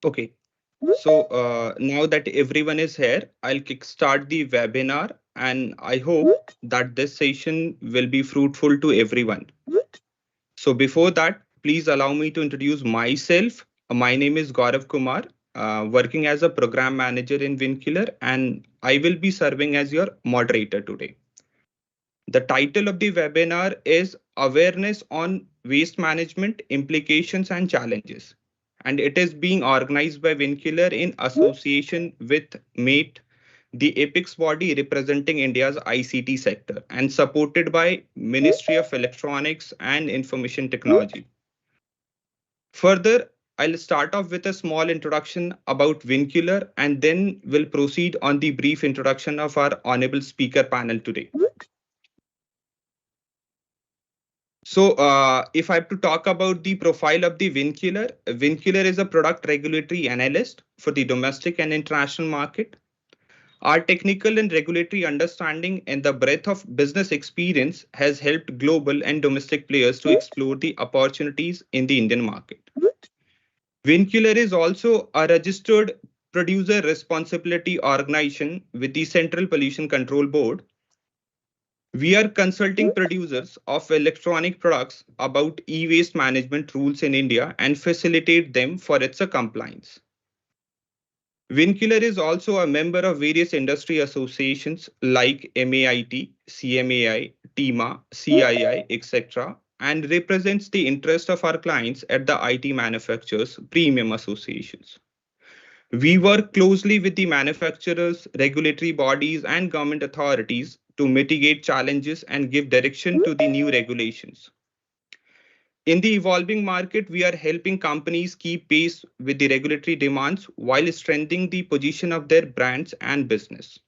Okay. So now that everyone is here, I'll kickstart the webinar and I hope that this session will be fruitful to everyone. So before that, please allow me to introduce myself. My name is Gaurav Kumar, working as a program manager in Vincular, and I will be serving as your moderator today. The title of the webinar is Awareness on Waste Management Implications and Challenges. And it is being organized by Vincular in association with MATE, the apex body representing India's ICT sector, and supported by Ministry of Electronics and Information Technology. Further, I'll start off with a small introduction about Vincular and then we'll proceed on the brief introduction of our honorable speaker panel today. So, if I have to talk about the profile of the Vincular, Vincular is a product regulatory analyst for the domestic and international market. Our technical and regulatory understanding and the breadth of business experience has helped global and domestic players to explore the opportunities in the Indian market. Vincular is also a registered producer responsibility organization with the Central Pollution Control Board. We are consulting producers of electronic products about e-waste management rules in India and facilitate them for its compliance. Vincular is also a member of various industry associations like MAIT, CMAI, TIMA, CII, etc., and represents the interest of our clients at the IT manufacturers' premium associations. We work closely with the manufacturers, regulatory bodies, and government authorities to mitigate challenges and give direction to the new regulations. In the evolving market, we are helping companies keep pace with the regulatory demands while strengthening the position of their brands and business.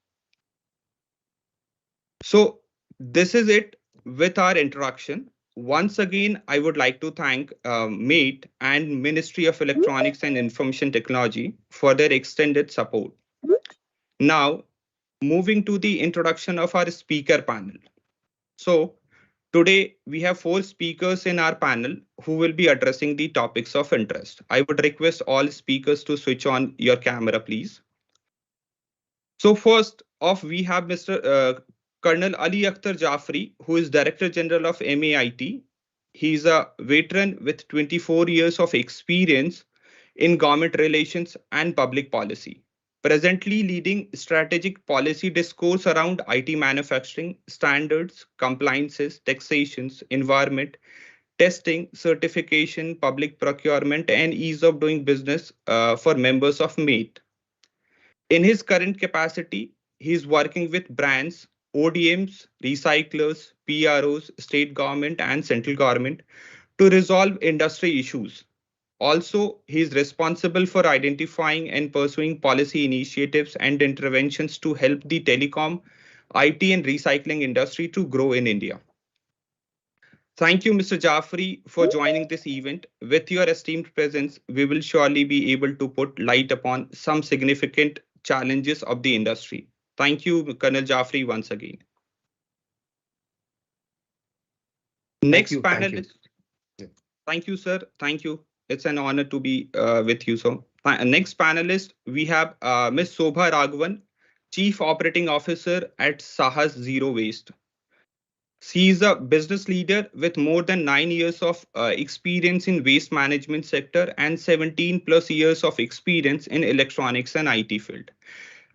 So, this is it with our introduction. Once again, I would like to thank MATE and Ministry of Electronics and Information Technology for their extended support. Now, moving to the introduction of our speaker panel. So, today we have 4 speakers in our panel who will be addressing the topics of interest. I would request all speakers to switch on your camera, please. So, first off, we have Mr. Colonel Ali Akhtar Jafri, who is Director General of MAIT. He's a veteran with 24 years of experience in government relations and public policy, presently leading strategic policy discourse around IT manufacturing, standards, compliances, taxations, environment, testing, certification, public procurement, and ease of doing business for members of MATE. In his current capacity, he is working with brands, ODMs, recyclers, PROs, state government, and central government to resolve industry issues. Also, he is responsible for identifying and pursuing policy initiatives and interventions to help the telecom, IT, and recycling industry to grow in India. Thank you, Mr. Jaffrey, for joining this event. With your esteemed presence, we will surely be able to put light upon some significant challenges of the industry. Thank you, Colonel Jaffrey, once again. Next panelist. Thank you, sir. Thank you. It's an honor to be with you. So, next panelist, we have Ms. Sobha Raghavan, Chief Operating Officer at Sahas Zero Waste. She is a business leader with more than 9 years of experience in waste management sector and 17 plus years of experience in electronics and IT field.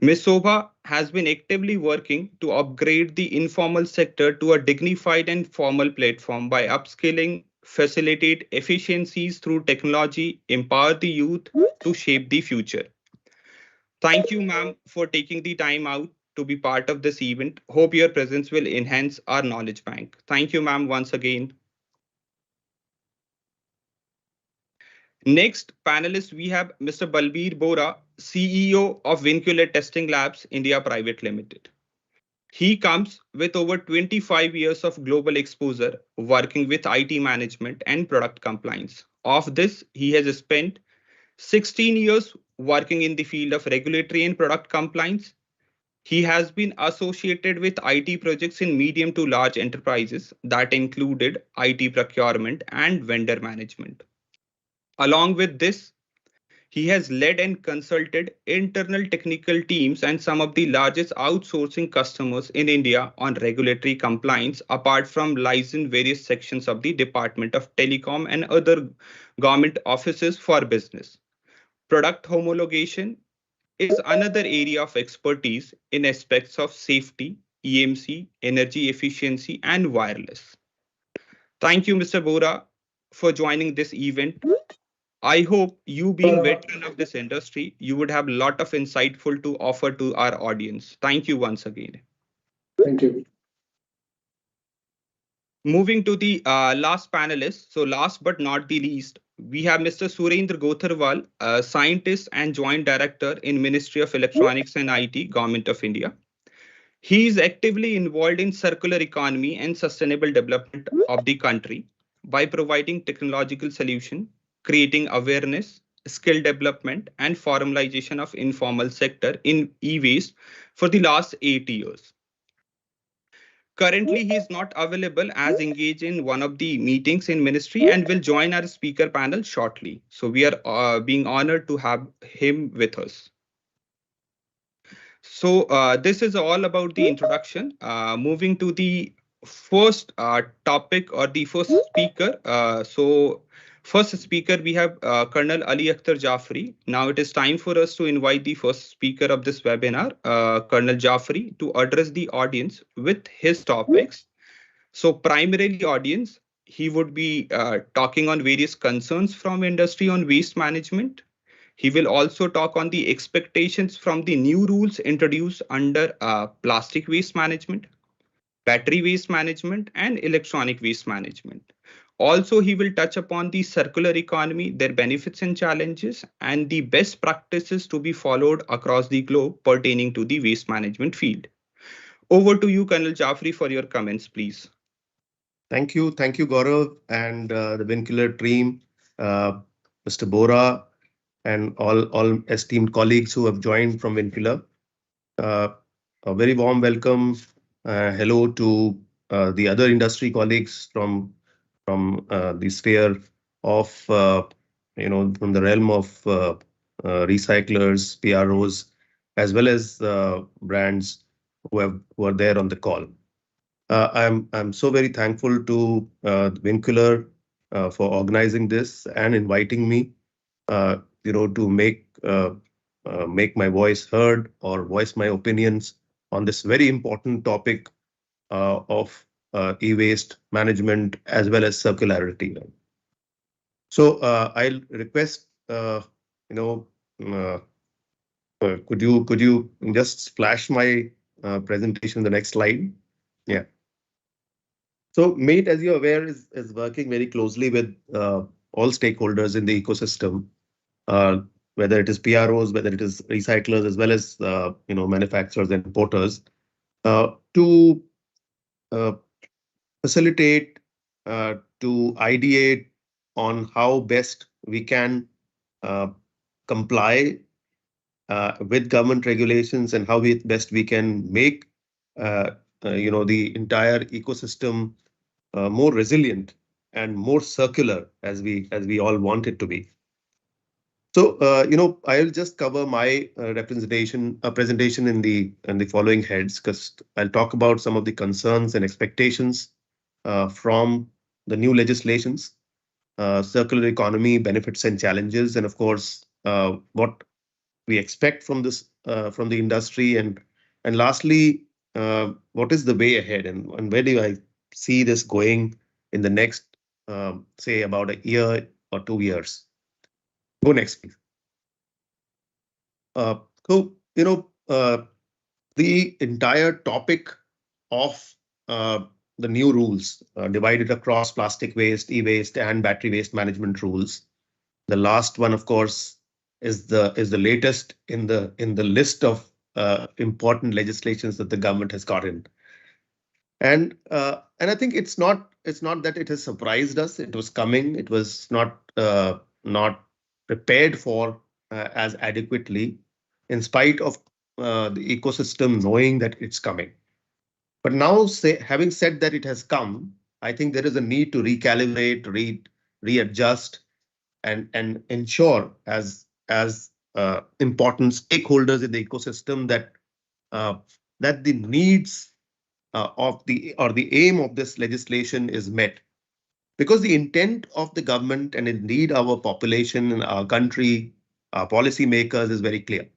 Ms. Sobha has been actively working to upgrade the informal sector to a dignified and formal platform by upskilling, facilitate efficiencies through technology, empower the youth to shape the future. Thank you, ma'am, for taking the time out to be part of this event. Hope your presence will enhance our knowledge bank. Thank you, ma'am, once again. Next panelist, we have Mr. Balbir Bora, CEO of Vincular Testing Labs India Private Limited. He comes with over 25 years of global exposure working with IT management and product compliance. Of this, he has spent 16 years working in the field of regulatory and product compliance. He has been associated with IT projects in medium to large enterprises that included IT procurement and vendor management. Along with this, He has led and consulted internal technical teams and some of the largest outsourcing customers in India on regulatory compliance, apart from liaising various sections of the Department of Telecom and other government offices for business. Product homologation is another area of expertise in aspects of safety, EMC, energy efficiency, and wireless. Thank you, Mr. Bora, for joining this event. I hope you being veteran of this industry, you would have a lot of insightful to offer to our audience. Thank you once again. Thank you. Moving to the last panelist. So last but not the least, we have Mr. Surendra Gotharwal, a scientist and joint director in Ministry of Electronics and IT, Government of India. He is actively involved in circular economy and sustainable development of the country by providing technological solution, creating awareness, skill development, and formalization of informal sector in e-waste for the last 8 years. Currently, he is not available as engaged in one of the meetings in ministry and will join our speaker panel shortly. So we are being honored to have him with us. So this is all about the introduction. Moving to the first topic or the first speaker. So first speaker, we have Colonel Ali Akhtar Jafri. Now it is time for us to invite the first speaker of this webinar, Colonel Jafri, to address the audience with his topics. So primarily audience, he would be talking on various concerns from industry on waste management. He will also talk on the expectations from the new rules introduced under plastic waste management, battery waste management, and electronic waste management. Also, he will touch upon the circular economy, their benefits and challenges, and the best practices to be followed across the globe pertaining to the waste management field. Over to you, Colonel Jafri, for your comments, please. Thank you, Gaurav, and the Vincular team, Mr. Bora, and all esteemed colleagues who have joined from Vincular. A very warm welcome. Hello to the other industry colleagues from the sphere of from the realm of recyclers, PROs, as well as brands who are there on the call. I'm so very thankful to Vincular for organizing this and inviting me, to make my voice heard or voice my opinions on this very important topic of e-waste management as well as circularity. So I'll request, could you just flash my presentation, the next slide? Yeah. So MATE, as you're aware, is working very closely with all stakeholders in the ecosystem, whether it is PROs, whether it is recyclers, as well as manufacturers and importers, to facilitate, to ideate on how best we can comply with government regulations and how best we can make the entire ecosystem more resilient and more circular as we all want it to be. So I'll just cover my presentation in the following heads, because I'll talk about some of the concerns and expectations from the new legislations, circular economy benefits and challenges, and of course what we expect from this from the industry, and lastly what is the way ahead, and where do I see this going in the next say about a year or 2 years. Go next, please. So the entire topic of the new rules divided across plastic waste, e-waste, and battery waste management rules. The last one, of course, is the latest in the list of important legislations that the government has gotten. And I think it's not that it has surprised us. It was coming. It was not prepared for as adequately, in spite of the ecosystem knowing that it's coming. But now, having said that it has come, I think there is a need to recalibrate, readjust, and ensure, as as important stakeholders in the ecosystem, uh, that the needs of the or the aim of this legislation is met, because the intent of the government and indeed our population and our country, our policymakers, is very clear.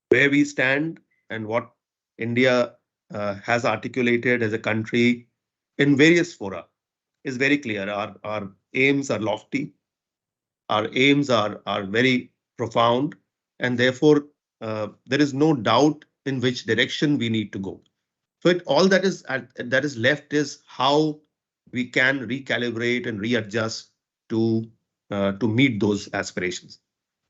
Where we stand and what India has articulated as a country in various fora is very clear. Our aims are lofty, our aims are very profound, and therefore there is no doubt in which direction we need to go. So all that is left is how we can recalibrate and readjust to meet those aspirations.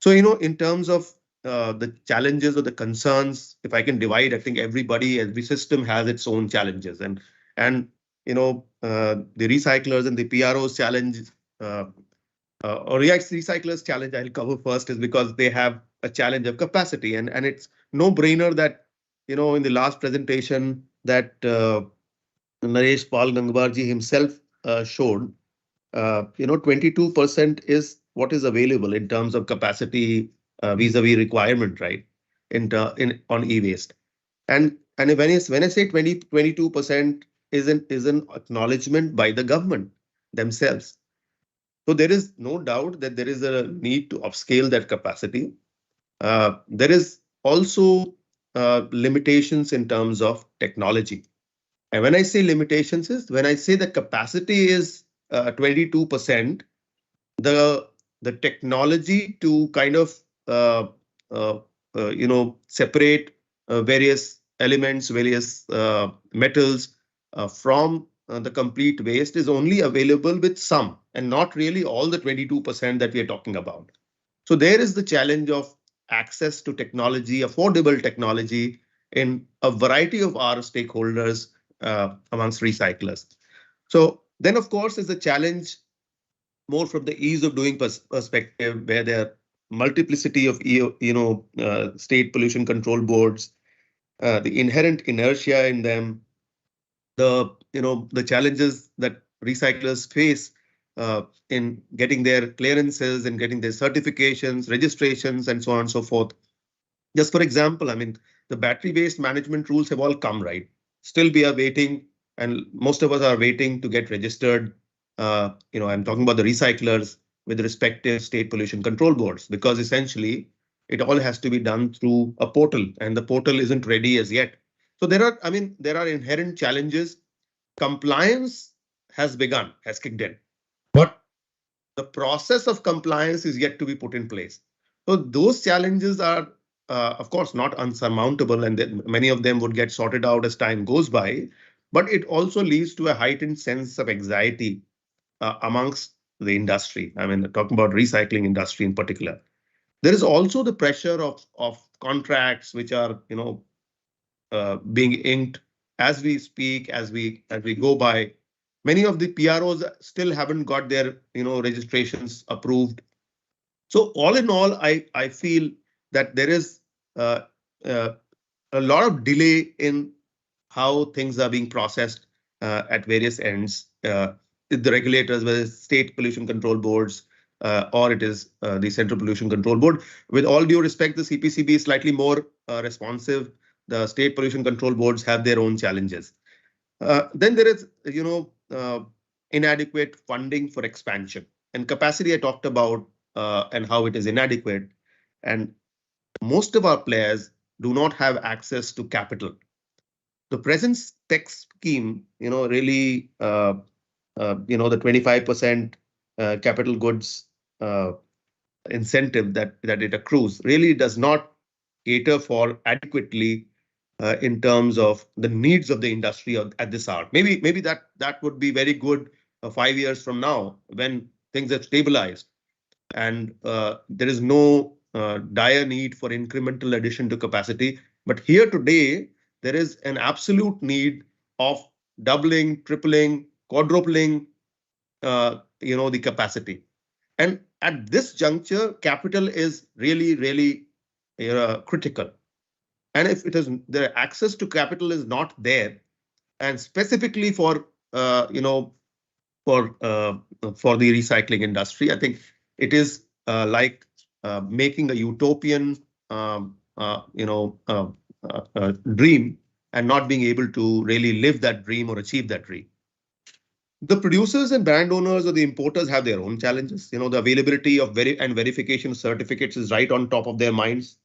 So, in terms of the challenges or the concerns, if I can divide, I think every system has its own challenges, and the recyclers and the PROs challenge, uh, or recyclers challenge, I'll cover first, is because they have a challenge of capacity, and it's no brainer that in the last presentation that Naresh Pal Gangwarji himself showed, 22% is what is available in terms of capacity vis-a-vis requirement, right? In on e-waste, and when I say 22% is an acknowledgement by the government themselves. So there is no doubt that there is a need to upscale that capacity. There is also limitations in terms of technology. And when I say limitations is when I say the capacity is 22%, the the technology to kind of uh, uh, separate various elements, various metals from the complete waste is only available with some, and not really all the 22% that we are talking about. So there is the challenge of access to technology, affordable technology, in a variety of our stakeholders amongst recyclers. So then, of course, is the challenge more from the ease of doing perspective, where there are multiplicity of state pollution control boards, the inherent inertia in them, the challenges that recyclers face in getting their clearances and getting their certifications, registrations, and so on and so forth. Just for example, I mean, the battery waste management rules have all come, right? Still, we are waiting, and most of us are waiting to get registered. I'm talking about the recyclers with respective state pollution control boards, because essentially it all has to be done through a portal, and the portal isn't ready as yet. So there are inherent challenges. Compliance has begun, has kicked in, but the process of compliance is yet to be put in place. So those challenges are, of course, not unsurmountable, and many of them would get sorted out as time goes by. But it also leads to a heightened sense of anxiety amongst the industry. I mean, talking about recycling industry in particular. There is also the pressure of contracts which are, being inked as we speak, as we go by. Many of the PROs still haven't got their registrations approved. So all in all, I feel that there is uh, uh, a lot of delay in how things are being processed at various ends. The regulators, whether it's state pollution control boards or it is the Central Pollution Control Board. With all due respect, the CPCB is slightly more responsive. The state pollution control boards have their own challenges. Then there is, inadequate funding for expansion and capacity. I talked about and how it is inadequate, and most of our players do not have access to capital. The present tech scheme, really, the 25% capital goods incentive that it accrues really does not cater for adequately in terms of the needs of the industry at this hour. Maybe that would be very good 5 years from now when things have stabilized and there is no dire need for incremental addition to capacity. But here today, there is an absolute need of doubling, tripling, quadrupling, the capacity. And at this juncture, capital is really, really critical. And if it is the access to capital is not there, and specifically uh, you know for uh, for the recycling industry, I think it is like making a utopian dream and not being able to really live that dream or achieve that dream. The producers and brand owners or the importers have their own challenges. The availability of verification of certificates is right on top of their minds.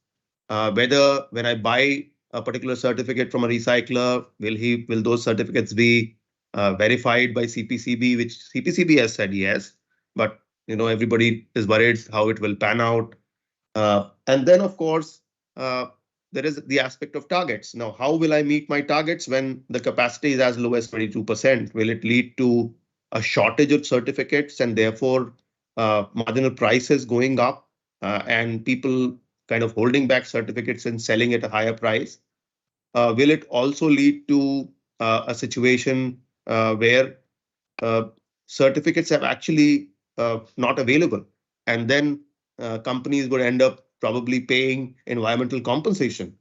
Whether when I buy a particular certificate from a recycler, will those certificates be verified by CPCB, which CPCB has said yes, but everybody is worried how it will pan out. And then, of course, uh, there is the aspect of targets. Now, how will I meet my targets when the capacity is as low as 22%? Will it lead to a shortage of certificates and therefore marginal prices going up and people kind of holding back certificates and selling at a higher price? Will it also lead to a situation where uh, certificates have actually not available, and then companies would end up probably paying environmental compensation,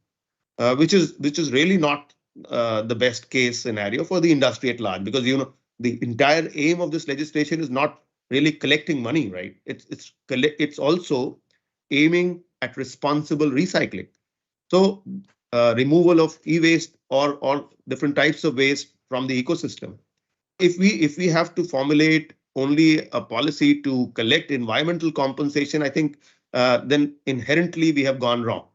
which is really not the best case scenario for the industry at large, because the entire aim of this legislation is not really collecting money, right? It's also aiming at responsible recycling. So removal of e-waste or different types of waste from the ecosystem. If we have to formulate only a policy to collect environmental compensation, I think then inherently we have gone wrong.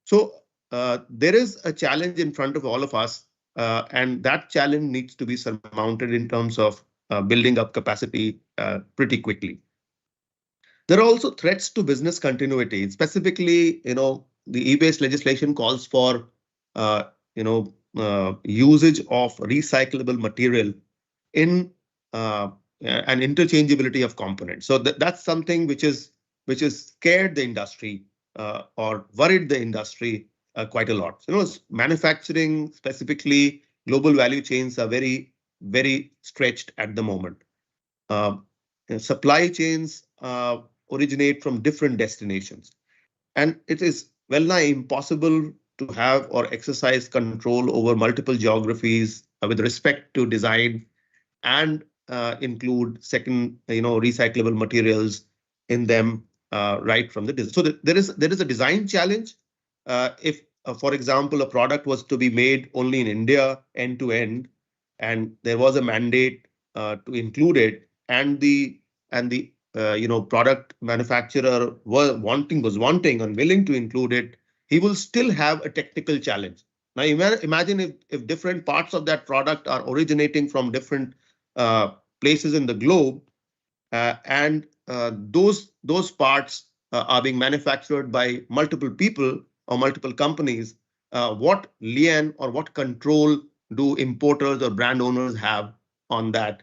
So there is a challenge in front of all of us, and that challenge needs to be surmounted in terms of building up capacity pretty quickly. There are also threats to business continuity. Specifically, the e-waste legislation calls for uh, usage of recyclable material in an interchangeability of components. So that's something which is scared the industry or worried the industry quite a lot. Manufacturing, specifically global value chains, are very, very stretched at the moment. Uh, Supply chains originate from different destinations, and it is well nigh impossible to have or exercise control over multiple geographies with respect to design and include second, recyclable materials in them right from the design. So there is a design challenge. If, for example, a product was to be made only in India end to end, and there was a mandate to include it, and the product manufacturer was wanting and willing to include it, he will still have a technical challenge. Now imagine if different parts of that product are originating from different places in the globe, and those parts are being manufactured by multiple people or multiple companies. What lien or what control do importers or brand owners have on that,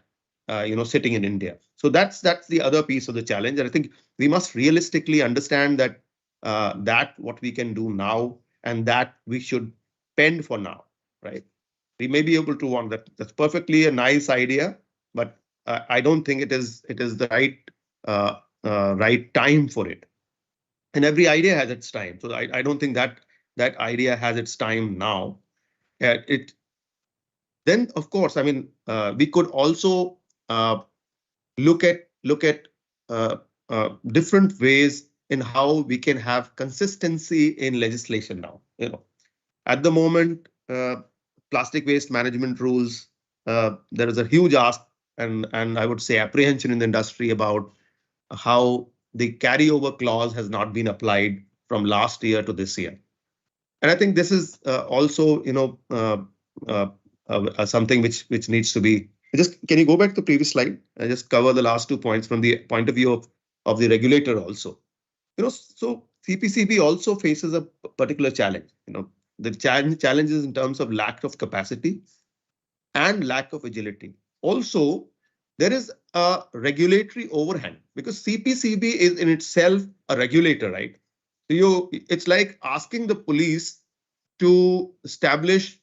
sitting in India? So that's the other piece of the challenge, and I think we must realistically understand that what we can do now and that we should pend for now, right? We may be able to want that. That's perfectly a nice idea, but I don't think it is the right time for it. And every idea has its time. So I don't think that idea has its time now. It Then, of course, I mean, we could also look at uh, different ways in how we can have consistency in legislation now. At the moment, plastic waste management rules, there is a huge ask and I would say apprehension in the industry about how the carryover clause has not been applied from last year to this year. And I think this is also, uh, something which needs to be. Just can you go back to the previous slide? I just cover the last 2 points from the point of view of the regulator also. So CPCB also faces a particular challenge. The challenges in terms of lack of capacity and lack of agility. Also, there is a regulatory overhang because CPCB is in itself a regulator, right? It's like asking the police to establish,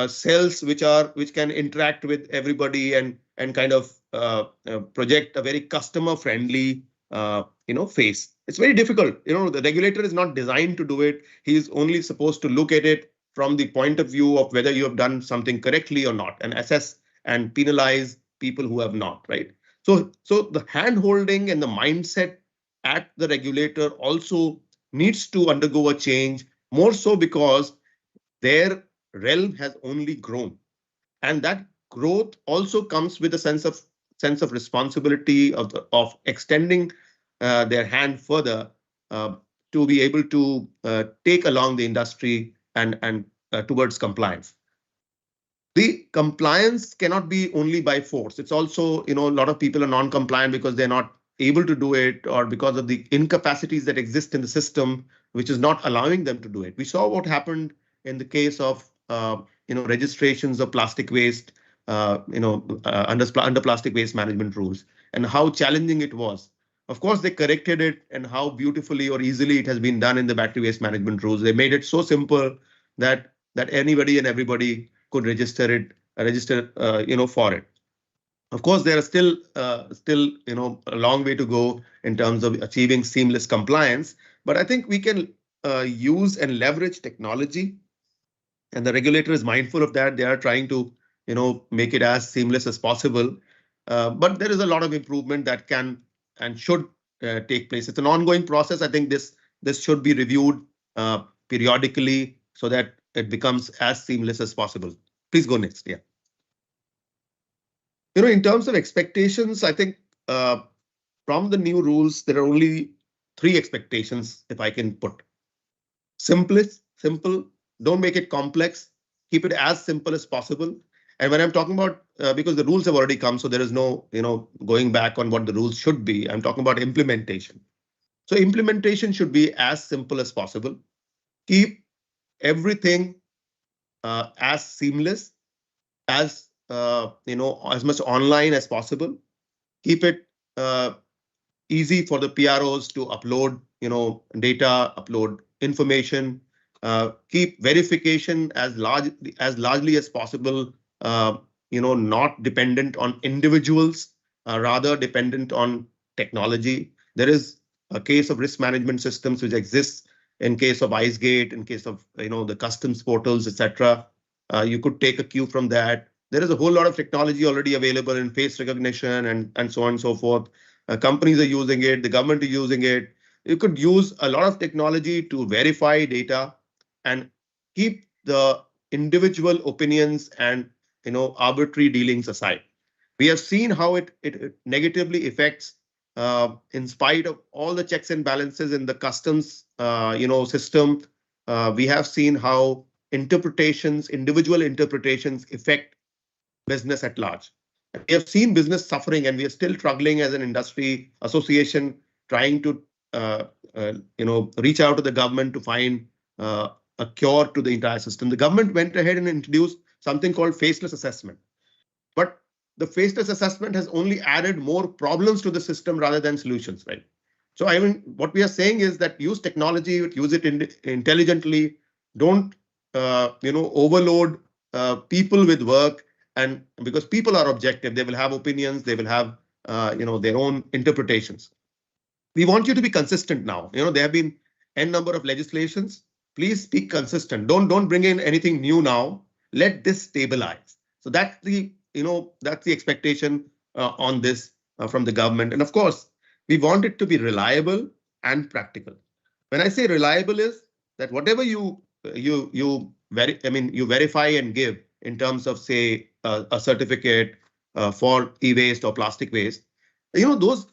cells which can interact with everybody and kind of project a very customer friendly, face. It's very difficult. The regulator is not designed to do it. He's only supposed to look at it from the point of view of whether you have done something correctly or not, and assess and penalize people who have not, right? So the hand holding and the mindset at the regulator also needs to undergo a change, more so because their realm has only grown, and that growth also comes with a sense of responsibility of extending their hand further uh, to be able to take along the industry and towards compliance. The compliance cannot be only by force. It's also, a lot of people are non-compliant because they're not able to do it, or because of the incapacities that exist in the system, which is not allowing them to do it. We saw what happened in the case of, registrations of plastic waste, under plastic waste management rules, and how challenging it was. Of course, they corrected it, and how beautifully or easily it has been done in the battery waste management rules. They made it so simple that anybody and everybody could register for it. Of course, there are still a long way to go in terms of achieving seamless compliance, but I think we can use and leverage technology, and the regulator is mindful of that. They are trying to make it as seamless as possible, but there is a lot of improvement that can and should take place. It's an ongoing process. I think this should be reviewed periodically so that it becomes as seamless as possible. Please go next. Yeah. In terms of expectations, I think uh, from the new rules, there are only three expectations, if I can put. Simple, don't make it complex, keep it as simple as possible. And when I'm talking about, because the rules have already come, so there is no, going back on what the rules should be. I'm talking about implementation. So implementation should be as simple as possible. Keep everything as seamless, as much online as possible. Keep it easy for the PROs to upload, data, upload information. Keep verification as largely as possible. Not dependent on individuals, rather dependent on technology. There is a case of risk management systems which exists in case of IceGate, in case of the customs portals, etc. You could take a cue from that. There is a whole lot of technology already available in face recognition and so on and so forth. Companies are using it, the government is using it. You could use a lot of technology to verify data and keep the individual opinions and arbitrary dealings aside. We have seen how it negatively affects, in spite of all the checks and balances in the customs system. We have seen how individual interpretations affect business at large. We have seen business suffering, and we are still struggling as an industry association, trying to reach out to the government to find a cure to the entire system. The government went ahead and introduced something called faceless assessment, but the faceless assessment has only added more problems to the system rather than solutions, right? So I mean, what we are saying is that use technology, use it intelligently. Don't overload people with work, and because people are objective, they will have opinions, they will have their own interpretations. We want you to be consistent now. There have been n number of legislations. Please be consistent. Don't bring in anything new now. Let this stabilize. So that's the expectation on this from the government. And of course, we want it to be reliable and practical. When I say reliable, is that whatever you verify and give in terms of, say, a certificate for e-waste or plastic waste, those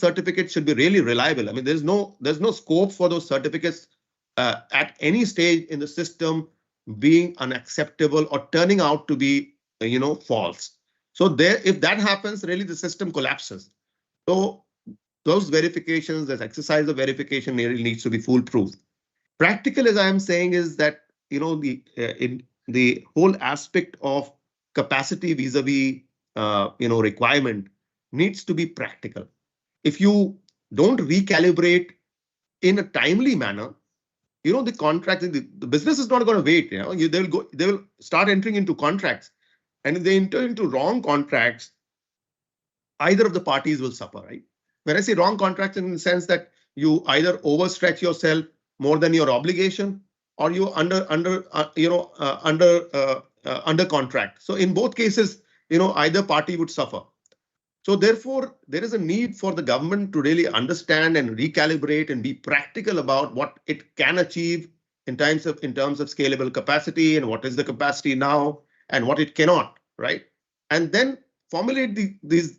certificates should be really reliable. I mean, there's no scope for those certificates at any stage in the system being unacceptable or turning out to be false. So if that happens, really the system collapses. So those verifications, that exercise of verification really needs to be foolproof. Practical, as I am saying, is that the whole aspect of capacity vis-a-vis requirement needs to be practical. If you don't recalibrate in a timely manner, the contract, the business is not going to wait. They will start entering into contracts, and if they enter into wrong contracts, either of the parties will suffer, right? When I say wrong contracts, in the sense that you either overstretch yourself more than your obligation, or you under contract. So in both cases, either party would suffer. So therefore, there is a need for the government to really understand and recalibrate and be practical about what it can achieve in terms of scalable capacity and what is the capacity now and what it cannot, right? And then formulate these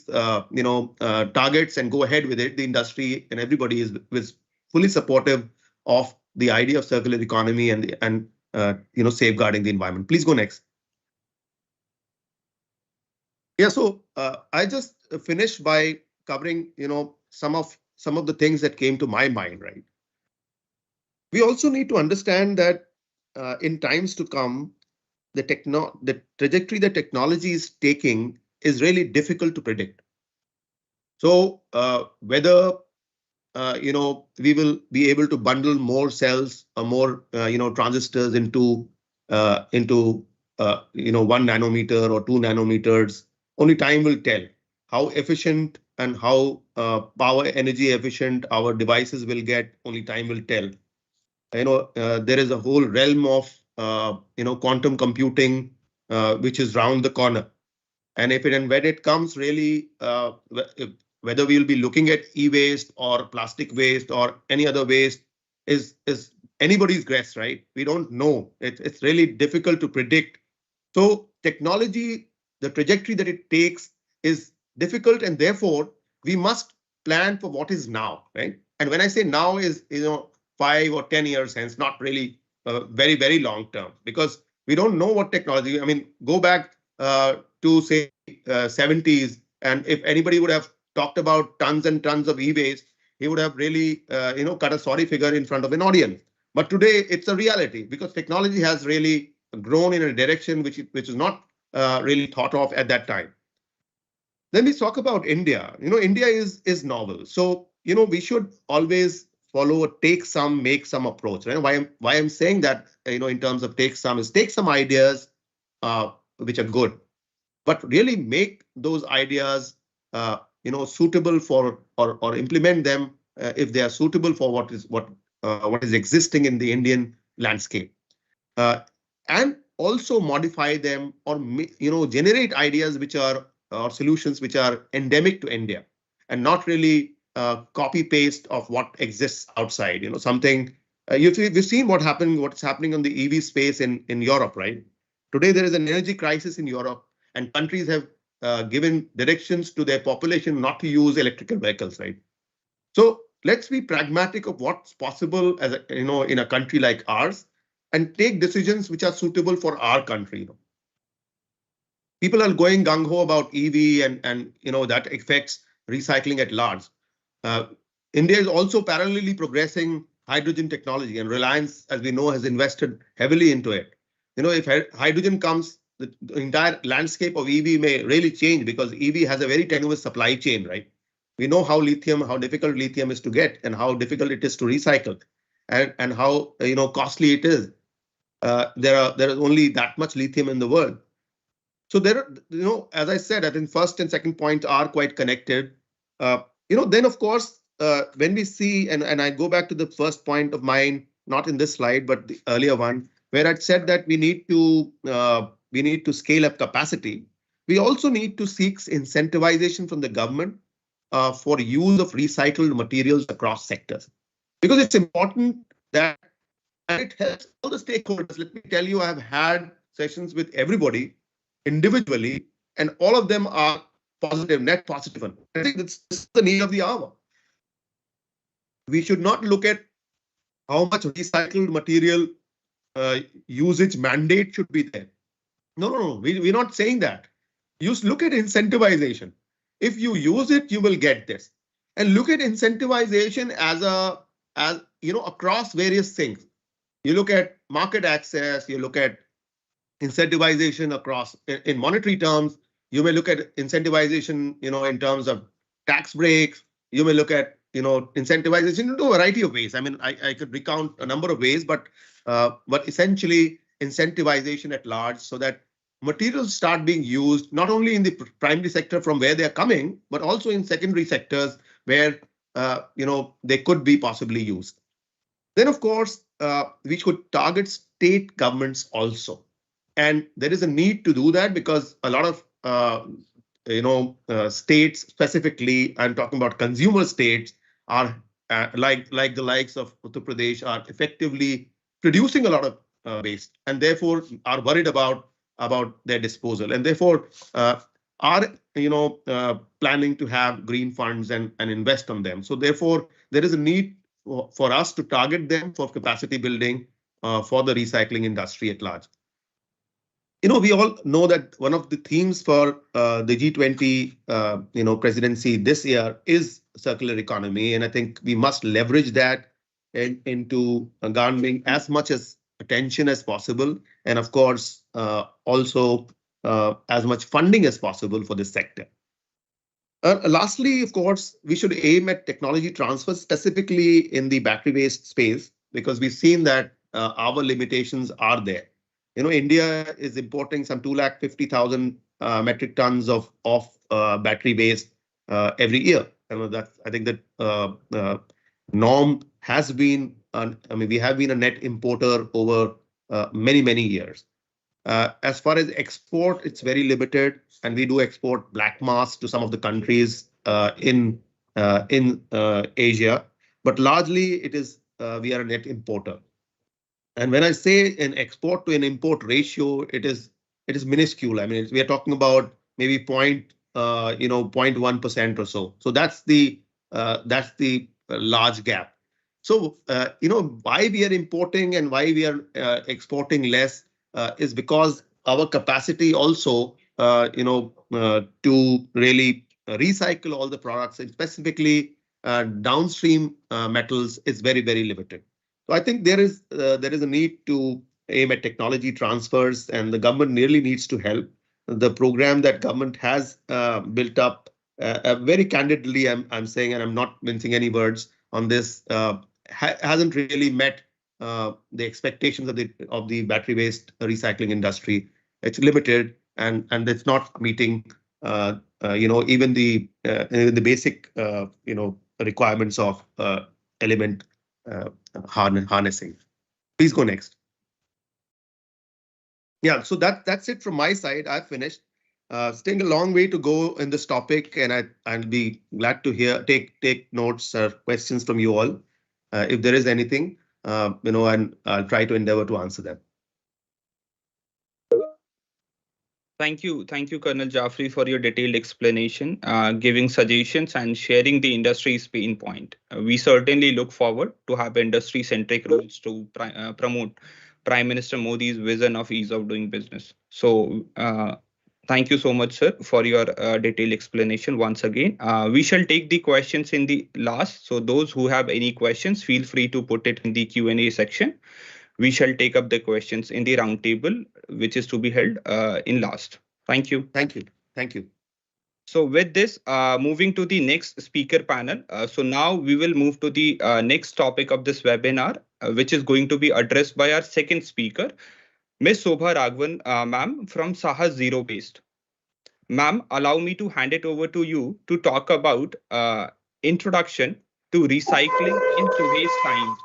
targets and go ahead with it. The industry and everybody is fully supportive of the idea of circular economy and safeguarding the environment. Please go next. Yeah, so I just finished by covering, some of the things that came to my mind, right? We also need to understand that in times to come, the trajectory that technology is taking is really difficult to predict. So whether we will be able to bundle more cells or more transistors into 1 nanometer or 2 nanometers, only time will tell how efficient and how power energy efficient our devices will get. Only time will tell. There is a whole realm of quantum computing which is round the corner. And if it and when it comes really, whether we'll be looking at e-waste or plastic waste or any other waste is anybody's guess, right? We don't know. It's really difficult to predict. So technology, the trajectory that it takes is difficult, and therefore we must plan for what is now, right? And when I say now is 5 or 10 years hence, not really very, very long term, because we don't know what technology. I mean, go back to say 70s, and if anybody would have talked about tons and tons of e-waste, he would have really cut a sorry figure in front of an audience. But today it's a reality because technology has really grown in a direction which is not really thought of at that time. Then we talk about India. India is novel, so we should always follow a take some, make some approach. Right? Why I'm saying that in terms of take some is take some ideas which are good, but really make those ideas suitable for or implement them if they are suitable for what is existing in the Indian landscape, and also modify them or generate ideas which are or solutions which are endemic to India and not really copy paste of what exists outside. Something we've seen what's happening on the EV space in Europe, right? Today there is an energy crisis in Europe, and countries have given directions to their population not to use electrical vehicles, right? So let's be pragmatic of what's possible as in a country like ours, and take decisions which are suitable for our country. People are going gung ho about EV and that affects recycling at large. Uh, India is also parallelly progressing hydrogen technology, and Reliance, as we know, has invested heavily into it. If hydrogen comes, the entire landscape of EV may really change because EV has a very tenuous supply chain, right? We know how difficult lithium is to get and how difficult it is to recycle, and how costly it is. There is only that much lithium in the world. So as I said, I think first and second point are quite connected. Then of course, when we see, and I go back to the first point of mine, not in this slide, but the earlier one, where I'd said that we need to scale up capacity. We also need to seek incentivization from the government for use of recycled materials across sectors, because it's important that, and it helps all the stakeholders. Let me tell you, I have had sessions with everybody individually, and all of them are positive, net positive. I think this is the need of the hour. We should not look at how much recycled material usage mandate should be there. No. We're not saying that. You look at incentivization. If you use it, you will get this. And look at incentivization as across various things. You look at market access, you look at incentivization across in monetary terms. You may look at incentivization, in terms of tax breaks. You may look at, incentivization in a variety of ways. I mean, I could recount a number of ways, but essentially incentivization at large, so that materials start being used not only in the primary sector from where they are coming, but also in secondary sectors where they could be possibly used. Then, of course, we should target state governments also. And there is a need to do that because a lot of states specifically, I'm talking about consumer states, are like the likes of Uttar Pradesh are effectively producing a lot of waste, and therefore are worried about their disposal, and therefore are planning to have green funds and invest on them. So therefore, there is a need for us to target them for capacity building for the recycling industry at large. We all know that one of the themes for the G20, presidency this year is circular economy, and I think we must leverage that into garnering as much as attention as possible, and of course, also as much funding as possible for this sector. Lastly, of course, we should aim at technology transfer, specifically in the battery-based space, because we've seen that our limitations are there. India is importing some 250,000 metric tons of battery waste every year. I think that norm has been, we have been a net importer over many years. As far as export, it's very limited, and we do export black mass to some of the countries in Asia, but largely it is we are a net importer. And when I say an export to an import ratio, it is minuscule. I mean, we are talking about maybe 0.1% or so. So that's the large gap. So why we are importing and why we are exporting less is because our capacity also to really recycle all the products, and specifically downstream metals, is very limited. So I think there is a need to aim at technology transfers, and the government really needs to help. The program that government has built up, very candidly, I'm saying, and I'm not mincing any words on this, hasn't really met the expectations of the battery-based recycling industry. It's limited, and it's not meeting even the basic requirements of element harnessing. Please go next. Yeah, so that's it from my side. I've finished. Still a long way to go in this topic, and I'll be glad to take notes or questions from you all if there is anything, and I'll try to endeavor to answer them. Thank you, Colonel Jaffrey, for your detailed explanation, giving suggestions and sharing the industry's pain point. We certainly look forward to have industry-centric rules to promote Prime Minister Modi's vision of ease of doing business. So, thank you so much, sir, for your detailed explanation once again. We shall take the questions in the last. So, those who have any questions, feel free to put it in the Q&A section. We shall take up the questions in the roundtable, which is to be held in last. Thank you. Thank you. So with this, moving to the next speaker panel. So now we will move to the next topic of this webinar, which is going to be addressed by our second speaker, Ms. Sobha Raghavan, ma'am, from Saha Zero Waste. Ma'am, allow me to hand it over to you to talk about introduction to recycling in today's times.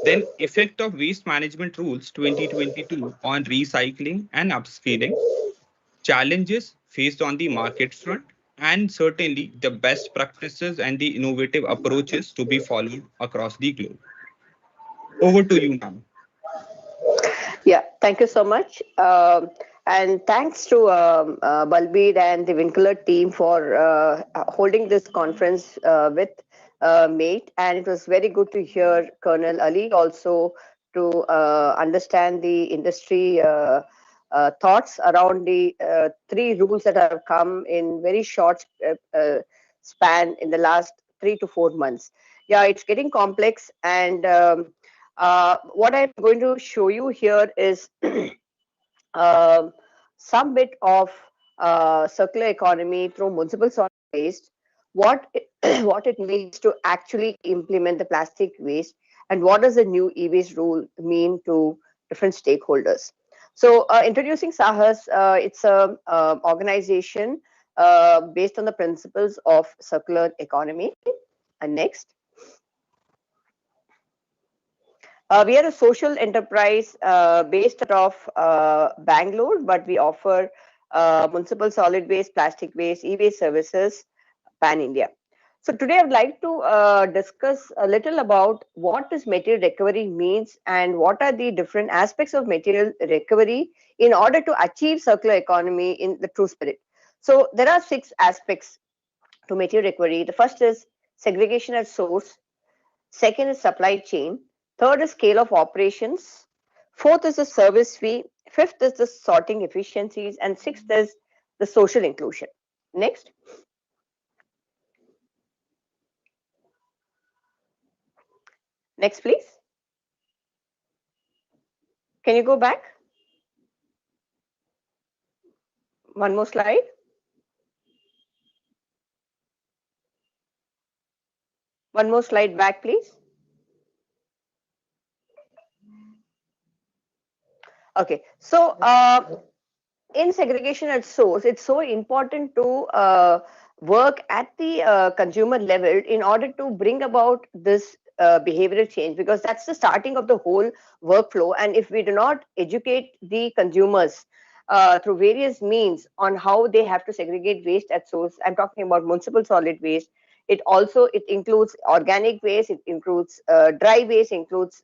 Then effect of waste management rules 2022 on recycling and upscaling, challenges faced on the market front, and certainly the best practices and the innovative approaches to be followed across the globe. Over to you, ma'am. Yeah, thank you so much. And thanks to Balbir and the Vincular team for holding this conference with Mate. And it was very good to hear Colonel Ali also to understand the industry thoughts around the three rules that have come in very short span in the last 3 to 4 months. Yeah, it's getting complex, and what I'm going to show you here is some bit of circular economy through municipal solid waste, what what it means to actually implement the plastic waste, and what does the new EBase rule mean to different stakeholders. So introducing Sahas, it's a organization based on the principles of circular economy. And next. We are a social enterprise based out of Bangalore, but we offer municipal solid waste, plastic waste, e-waste services, pan India. So today I would like to discuss a little about what this material recovery means and what are the different aspects of material recovery in order to achieve circular economy in the true spirit. So there are 6 aspects to material recovery. The first is segregation at source. Second is supply chain. Third is scale of operations. Fourth is the service fee. Fifth is the sorting efficiencies. And sixth is the social inclusion. Next. Next, please. Can you go back? One more slide. One more slide back, please. Okay. So in segregation at source, it's so important to work at the consumer level in order to bring about this behavioral change, because that's the starting of the whole workflow. And if we do not educate the consumers through various means on how they have to segregate waste at source, I'm talking about municipal solid waste. It includes organic waste, it includes dry waste, includes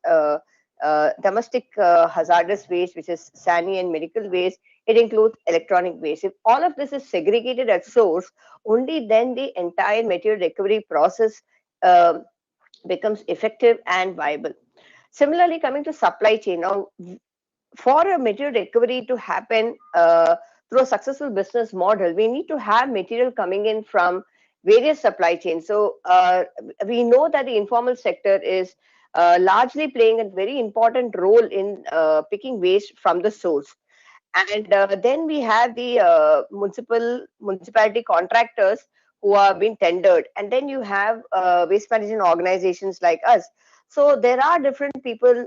domestic hazardous waste, which is SANI and medical waste. It includes electronic waste. If all of this is segregated at source, only then the entire material recovery process uh, becomes effective and viable. Similarly, coming to supply chain, now for a material recovery to happen through a successful business model, we need to have material coming in from various supply chains. So we know that the informal sector is largely playing a very important role in picking waste from the source. And then we have the municipality contractors who are being tendered, and then you have waste management organizations like us. So there are different people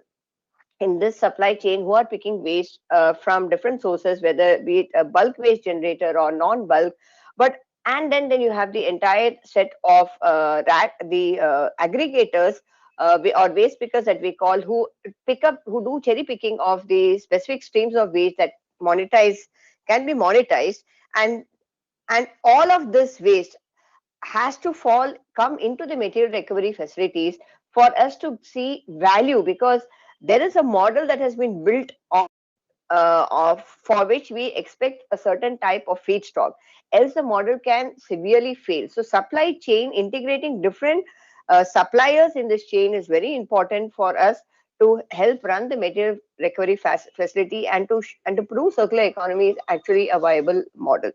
in this supply chain who are picking waste from different sources, whether be it a bulk waste generator or non-bulk. But and then you have the entire set of aggregators or waste pickers that we call, who do cherry picking of the specific streams of waste that can be monetized. And all of this waste has to come into the material recovery facilities for us to see value, because there is a model that has been built of for which we expect a certain type of feedstock, else the model can severely fail. So supply chain, integrating different suppliers in this chain, is very important for us to help run the material recovery facility, and to prove circular economy is actually a viable model.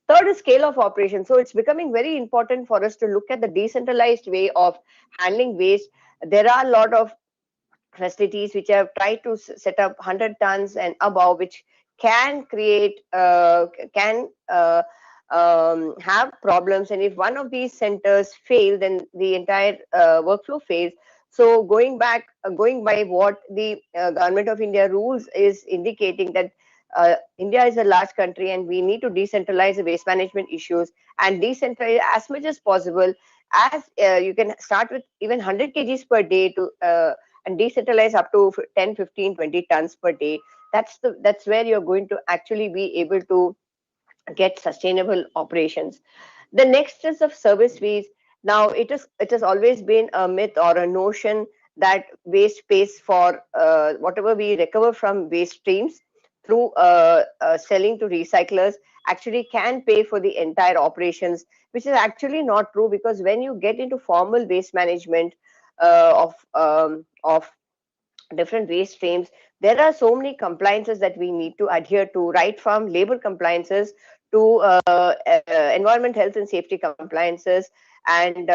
Third is scale of operation. So it's becoming very important for us to look at the decentralized way of handling waste. There are a lot of facilities which have tried to set up 100 tons and above, which can create can have problems. And if one of these centers fail, then the entire workflow fails. So going by what the government of India rules is indicating, that India is a large country and we need to decentralize the waste management issues, and decentralize as much as possible. As you can start with even 100 kgs per day to and decentralize up to 10, 15, 20 tons per day. That's where you're going to actually be able to get sustainable operations. The next is of service fees. Now it has always been a myth or a notion that waste pays for whatever we recover from waste streams through selling to recyclers, actually can pay for the entire operations, which is actually not true, because when you get into formal waste management of different waste streams, there are so many compliances that we need to adhere to, right from labor compliances to environment, health, and safety compliances. And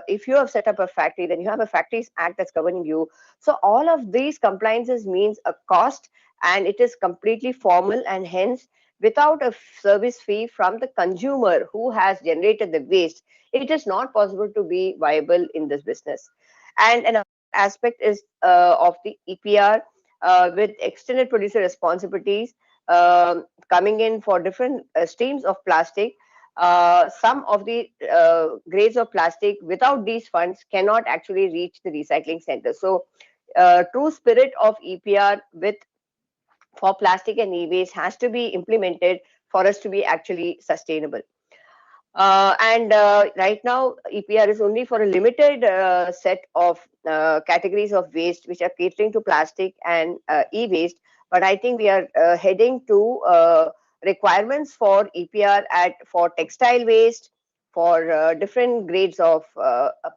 if you have set up a factory, then you have a Factories Act that's governing you. So all of these compliances means a cost, and it is completely formal, and hence without a service fee from the consumer who has generated the waste, it is not possible to be viable in this business. And another aspect is of the EPR, with extended producer responsibilities coming in for different streams of plastic. Some of the grades of plastic without these funds cannot actually reach the recycling center. So true spirit of EPR with for plastic and e-waste has to be implemented for us to be actually sustainable. Right now, EPR is only for a limited set of categories of waste which are catering to plastic and e-waste. But I think we are heading to requirements for EPR for textile waste, for different grades of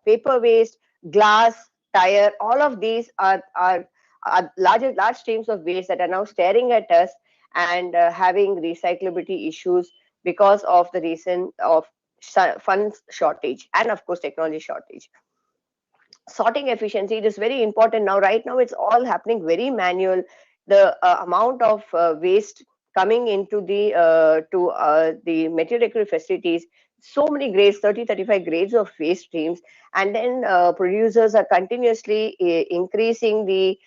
paper waste, glass, tire. All of these are large streams of waste that are now staring at us and having recyclability issues because of the reason of funds shortage and of course technology shortage. Sorting efficiency, it is very important now. Right now it's all happening very manual. The amount of waste coming into the material recovery facilities, so many grades, 30-35 grades of waste streams, and then producers are continuously increasing the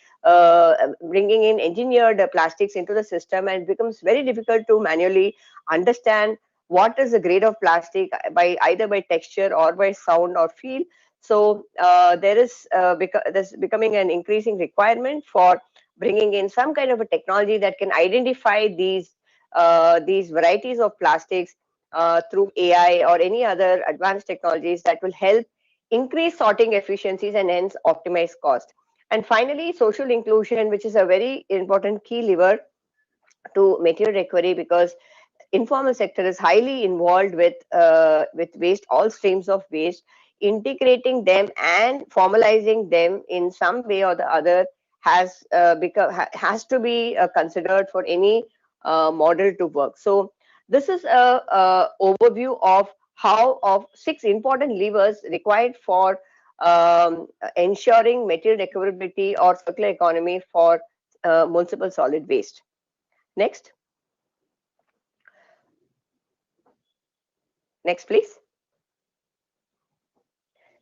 bringing in engineered plastics into the system, and it becomes very difficult to manually understand what is the grade of plastic by either by texture or by sound or feel. So there's becoming an increasing requirement for bringing in some kind of a technology that can identify these varieties of plastics through AI or any other advanced technologies that will help increase sorting efficiencies and hence optimize cost. And finally, social inclusion, which is a very important key lever to material recovery, because informal sector is highly involved with waste, all streams of waste. Integrating them and formalizing them in some way or the other has to be considered for any model to work. So this is a overview of how of 6 important levers required for ensuring material recoverability or circular economy for municipal solid waste. Next. Next, please.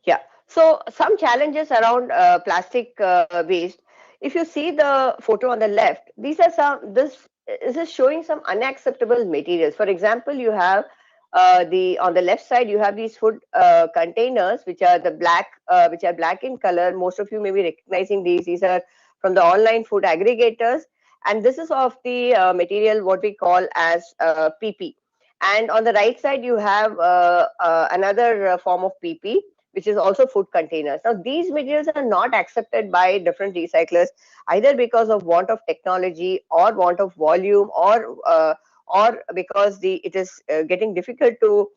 Yeah. So some challenges around plastic waste. If you see the photo on the left, these are some. This is showing some unacceptable materials. For example, you have on the left side you have these food containers which are black in color. Most of you may be recognizing these. These are from the online food aggregators, and this is of the material what we call as PP. And on the right side you have another form of PP, which is also food containers. Now, these materials are not accepted by different recyclers, either because of want of technology or want of volume, or because it is getting difficult to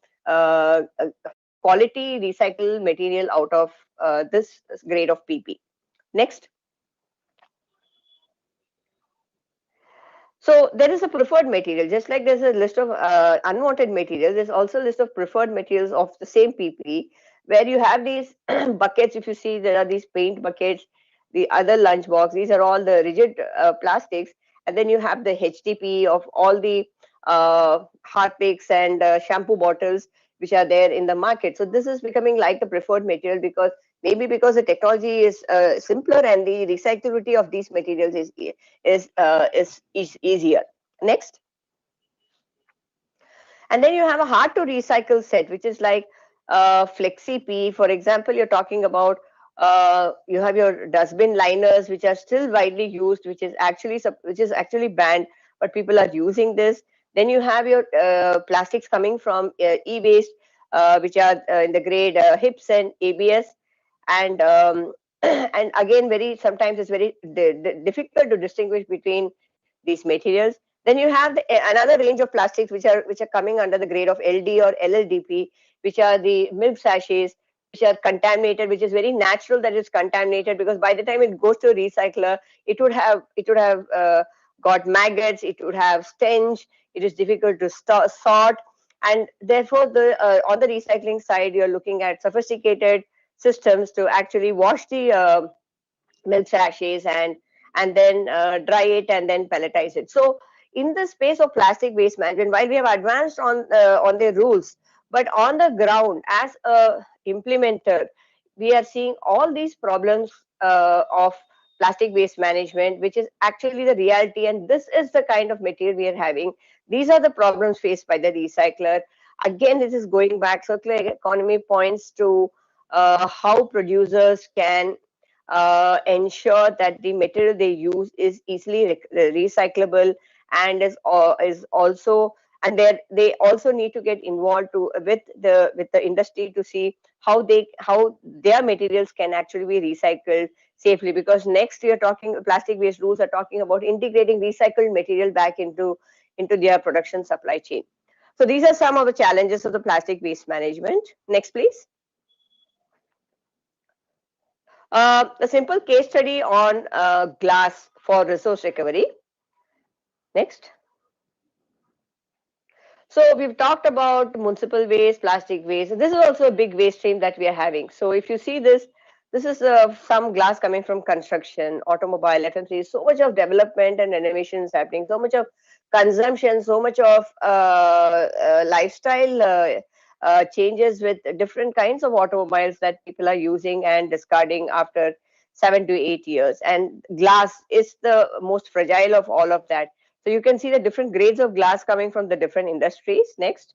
quality recycle material out of this grade of PP. Next. So there is a preferred material, just like there's a list of unwanted materials, there's also a list of preferred materials of the same PP, where you have these buckets. If you see, there are these paint buckets, the other lunch box, these are all the rigid plastics. And then you have the HDP of all the Harpicks and shampoo bottles which are there in the market. So this is becoming like the preferred material, because maybe because the technology is simpler and the recyclability of these materials is easier. Next. And then you have a hard to recycle set, which is like Flexi P. For example, you're talking about you have your dustbin liners, which are still widely used, which is actually banned, but people are using this. Then you have your plastics coming from e-waste, which are in the grade HIPS and ABS, and and again, sometimes it's very difficult to distinguish between these materials. Then you have another range of plastics which are coming under the grade of LD or LLDP, which are the milk sachets, which are contaminated, which is very natural that it's contaminated, because by the time it goes to a recycler, it would have got maggots, it would have stench, it is difficult to sort, and therefore on the recycling side, you're looking at sophisticated systems to actually wash the milk sachets and then dry it and then pelletize it. So in the space of plastic waste management, while we have advanced on the rules, but on the ground as a implementer, we are seeing all these problems of plastic waste management, which is actually the reality. And this is the kind of material we are having. These are the problems faced by the recycler. Again, this is going back. Circular economy points to how producers can ensure that the material they use is easily recyclable and is also and they also need to get involved with the industry to see how their materials can actually be recycled safely, because next we are talking, plastic waste rules are talking about integrating recycled material back into their production supply chain. So these are some of the challenges of the plastic waste management. Next, please. A simple case study on glass for resource recovery. Next. So we've talked about municipal waste, plastic waste. This is also a big waste stream that we are having. So if you see this, this is some glass coming from construction, automobile, FMC. So much of development and innovation is happening. So much of consumption, so much of lifestyle changes with different kinds of automobiles that people are using and discarding after 7 to 8 years. And glass is the most fragile of all of that. So you can see the different grades of glass coming from the different industries. Next.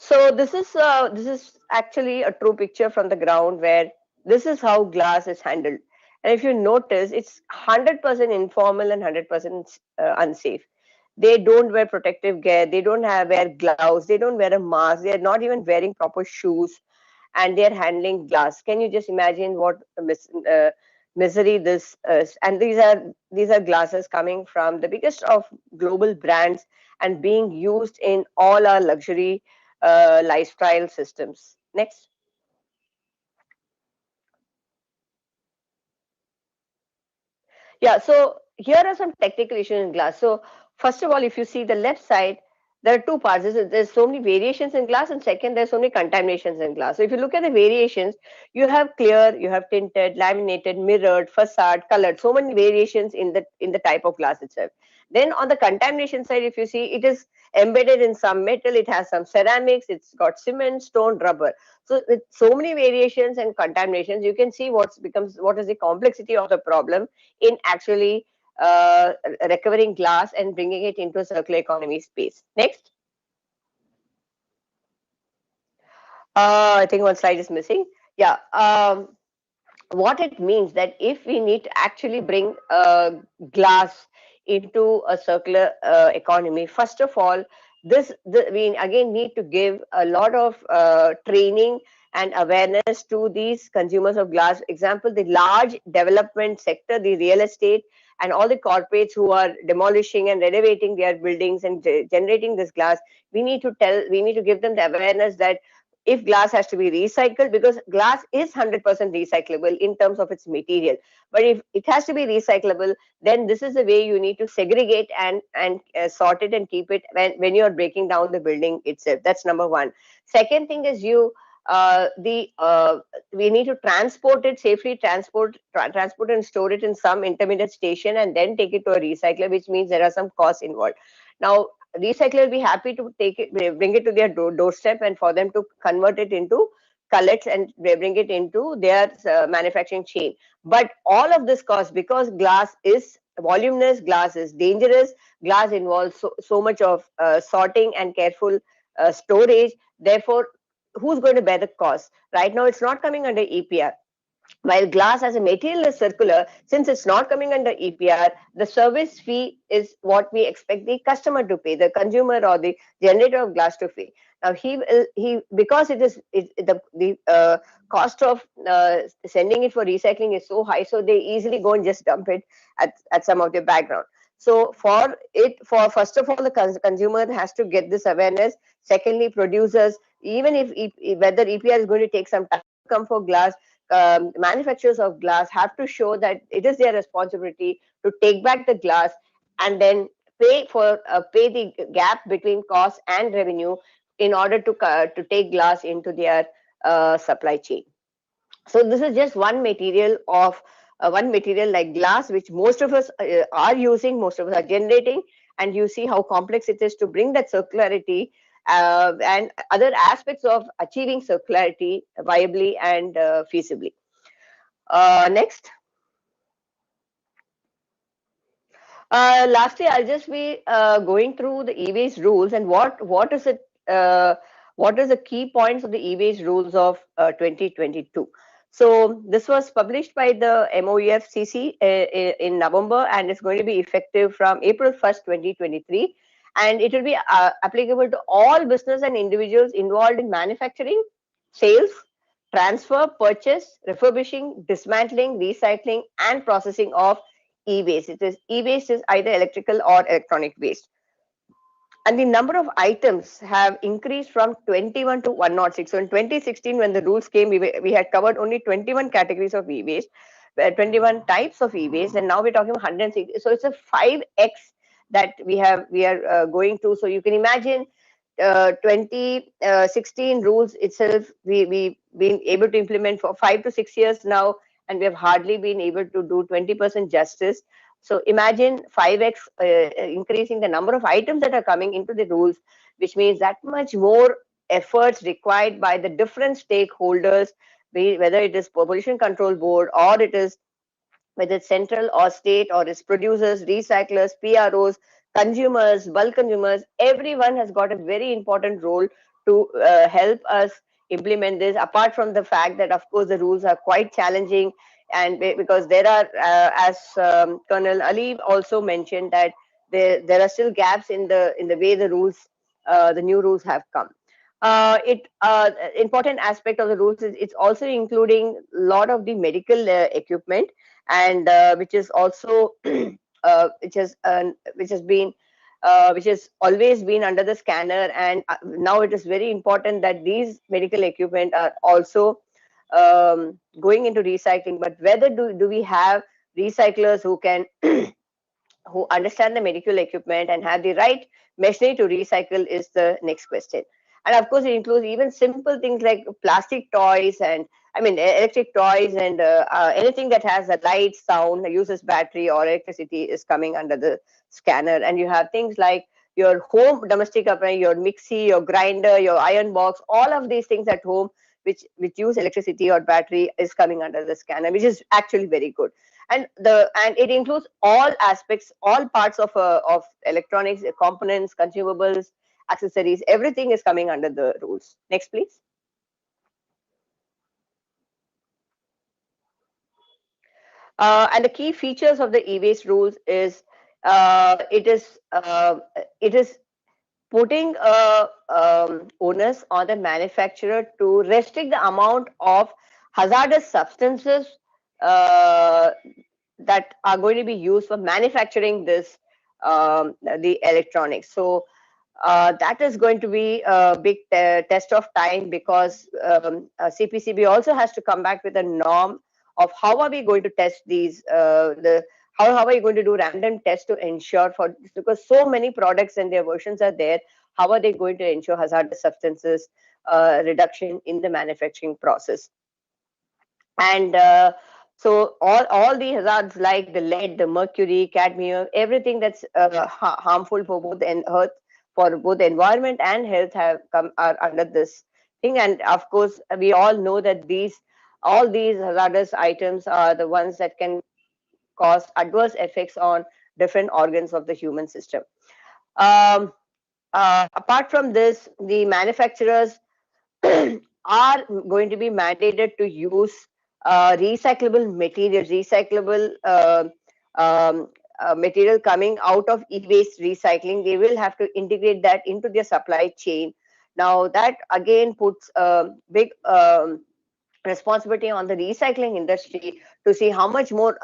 So this is actually a true picture from the ground, where this is how glass is handled. And if you notice, it's 100% informal and 100% unsafe. They don't wear protective gear. They don't wear gloves. They don't wear a mask. They are not even wearing proper shoes, and they are handling glass. Can you just imagine what misery this is? And these are glasses coming from the biggest of global brands and being used in all our luxury lifestyle systems. Next. Yeah, so here are some technical issues in glass. So first of all, if you see the left side, there are two parts. There's so many variations in glass, and second, there's so many contaminations in glass. So if you look at the variations, you have clear, you have tinted, laminated, mirrored, facade, colored. So many variations in the type of glass itself. Then on the contamination side, if you see, it is embedded in some metal. It has some ceramics. It's got cement, stone, rubber. So with so many variations and contaminations, you can see what is the complexity of the problem in actually recovering glass and bringing it into a circular economy space. Next. I think one slide is missing. Yeah. What it means that if we need to actually bring glass into a circular economy, first of all, we again need to give a lot of training and awareness to these consumers of glass. Example, the large development sector, the real estate, and all the corporates who are demolishing and renovating their buildings and generating this glass. We need to give them the awareness that if glass has to be recycled, because glass is 100% recyclable in terms of its material, but if it has to be recyclable, then this is the way you need to segregate and sort it and keep it when you are breaking down the building itself. That's number one. Second thing is we need to transport it safely, transport and store it in some intermediate station, and then take it to a recycler, which means there are some costs involved. Now recycler will be happy to bring it to their doorstep, and for them to convert it into cullets and bring it into their manufacturing chain. But all of this cost, because glass is voluminous, glass is dangerous, glass involves so much of sorting and careful storage. Therefore, who's going to bear the cost? Right now, it's not coming under EPR. While glass as a material is circular, since it's not coming under EPR, the service fee is what we expect the customer to pay, the consumer or the generator of glass to pay. Now he because the cost of sending it for recycling is so high, so they easily go and just dump it at some of the background. So for first of all, the consumer has to get this awareness. Secondly, producers, even if whether EPR is going to take some time to come for glass, manufacturers of glass have to show that it is their responsibility to take back the glass and then pay the gap between cost and revenue in order to take glass into their supply chain. So this is just one material like glass, which most of us are using, most of us are generating, and you see how complex it is to bring that circularity and other aspects of achieving circularity viably and feasibly. Next. Lastly, I'll just be going through the EBase rules and what is the key points of the EBase rules of 2022. So this was published by the MOEFCC in November, and it's going to be effective from April 1st, 2023. And it will be applicable to all business and individuals involved in manufacturing, sales, transfer, purchase, refurbishing, dismantling, recycling, and processing of e-waste. It is e-waste is either electrical or electronic waste. And the number of items have increased from 21 to 106. So in 2016, when the rules came, we had covered only 21 categories of e-waste, 21 types of e-waste, and now we're talking 160. So it's a 5x that we are going to. So you can imagine 2016 rules itself, we've been able to implement for 5 to 6 years now, and we have hardly been able to do 20% justice. So imagine 5x increasing the number of items that are coming into the rules, which means that much more efforts required by the different stakeholders, whether it is Pollution Control Board, or it is whether it's central or state, or it's producers, recyclers, PROs, consumers, bulk consumers. Everyone has got a very important role to help us implement this, apart from the fact that of course the rules are quite challenging, and because there are as Colonel Ali also mentioned, that there are still gaps in the way the rules, the new rules have come. It important aspect of the rules is it's also including a lot of the medical equipment, and which is also which has always been under the scanner, and now it is very important that these medical equipment are also going into recycling. But whether do we have recyclers who can who understand the medical equipment and have the right machinery to recycle is the next question. And of course, it includes even simple things like plastic toys, and I mean electric toys, and anything that has a light, sound, uses battery or electricity is coming under the scanner. And you have things like your home domestic appliance, your mixie, your grinder, your iron box, all of these things at home which use electricity or battery is coming under the scanner, which is actually very good. And it includes all aspects, all parts of electronics, components, consumables, accessories. Everything is coming under the rules. Next, please. And the key features of the e-waste rules is it is putting onus on the manufacturer to restrict the amount of hazardous substances uh, that are going to be used for manufacturing this the electronics. So that is going to be a big test of time, because CPCB also has to come back with a norm of how are we going to test these how are you going to do random tests to ensure, for because so many products and their versions are there, how are they going to ensure hazardous substances reduction in the manufacturing process? And so all the hazards like the lead, the mercury, cadmium, everything that's harmful for both the earth, for both the environment and health, are under this thing. And of course, we all know that all these hazardous items are the ones that can cause adverse effects on different organs of the human system. Apart from this, the manufacturers are going to be mandated to use recyclable materials, recyclable material coming out of e-waste recycling. They will have to integrate that into their supply chain. Now that again puts a big responsibility on the recycling industry to see how much more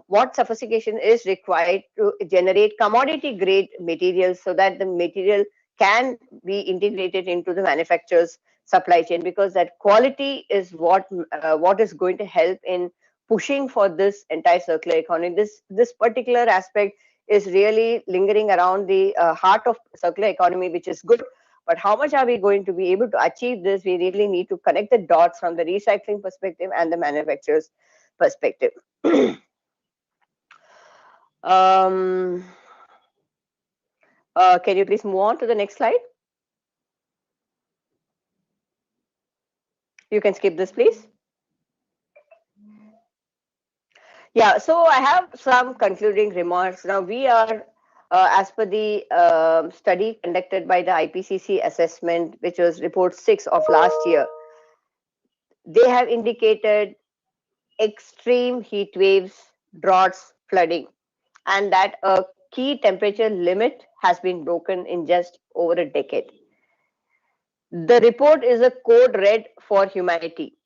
what sophistication is required to generate commodity grade materials, so that the material can be integrated into the manufacturer's supply chain, because that quality is what is going to help in pushing for this entire circular economy. This particular aspect is really lingering around the heart of circular economy, which is good. But how much are we going to be able to achieve this? We really need to connect the dots from the recycling perspective and the manufacturer's perspective. Can you please move on to the next slide? You can skip this, please. Yeah, so I have some concluding remarks. Now, we are, as per the study conducted by the IPCC assessment, which was report 6 of last year, they have indicated extreme heat waves, droughts, flooding, and that a key temperature limit has been broken in just over a decade. The report is a code red for humanity,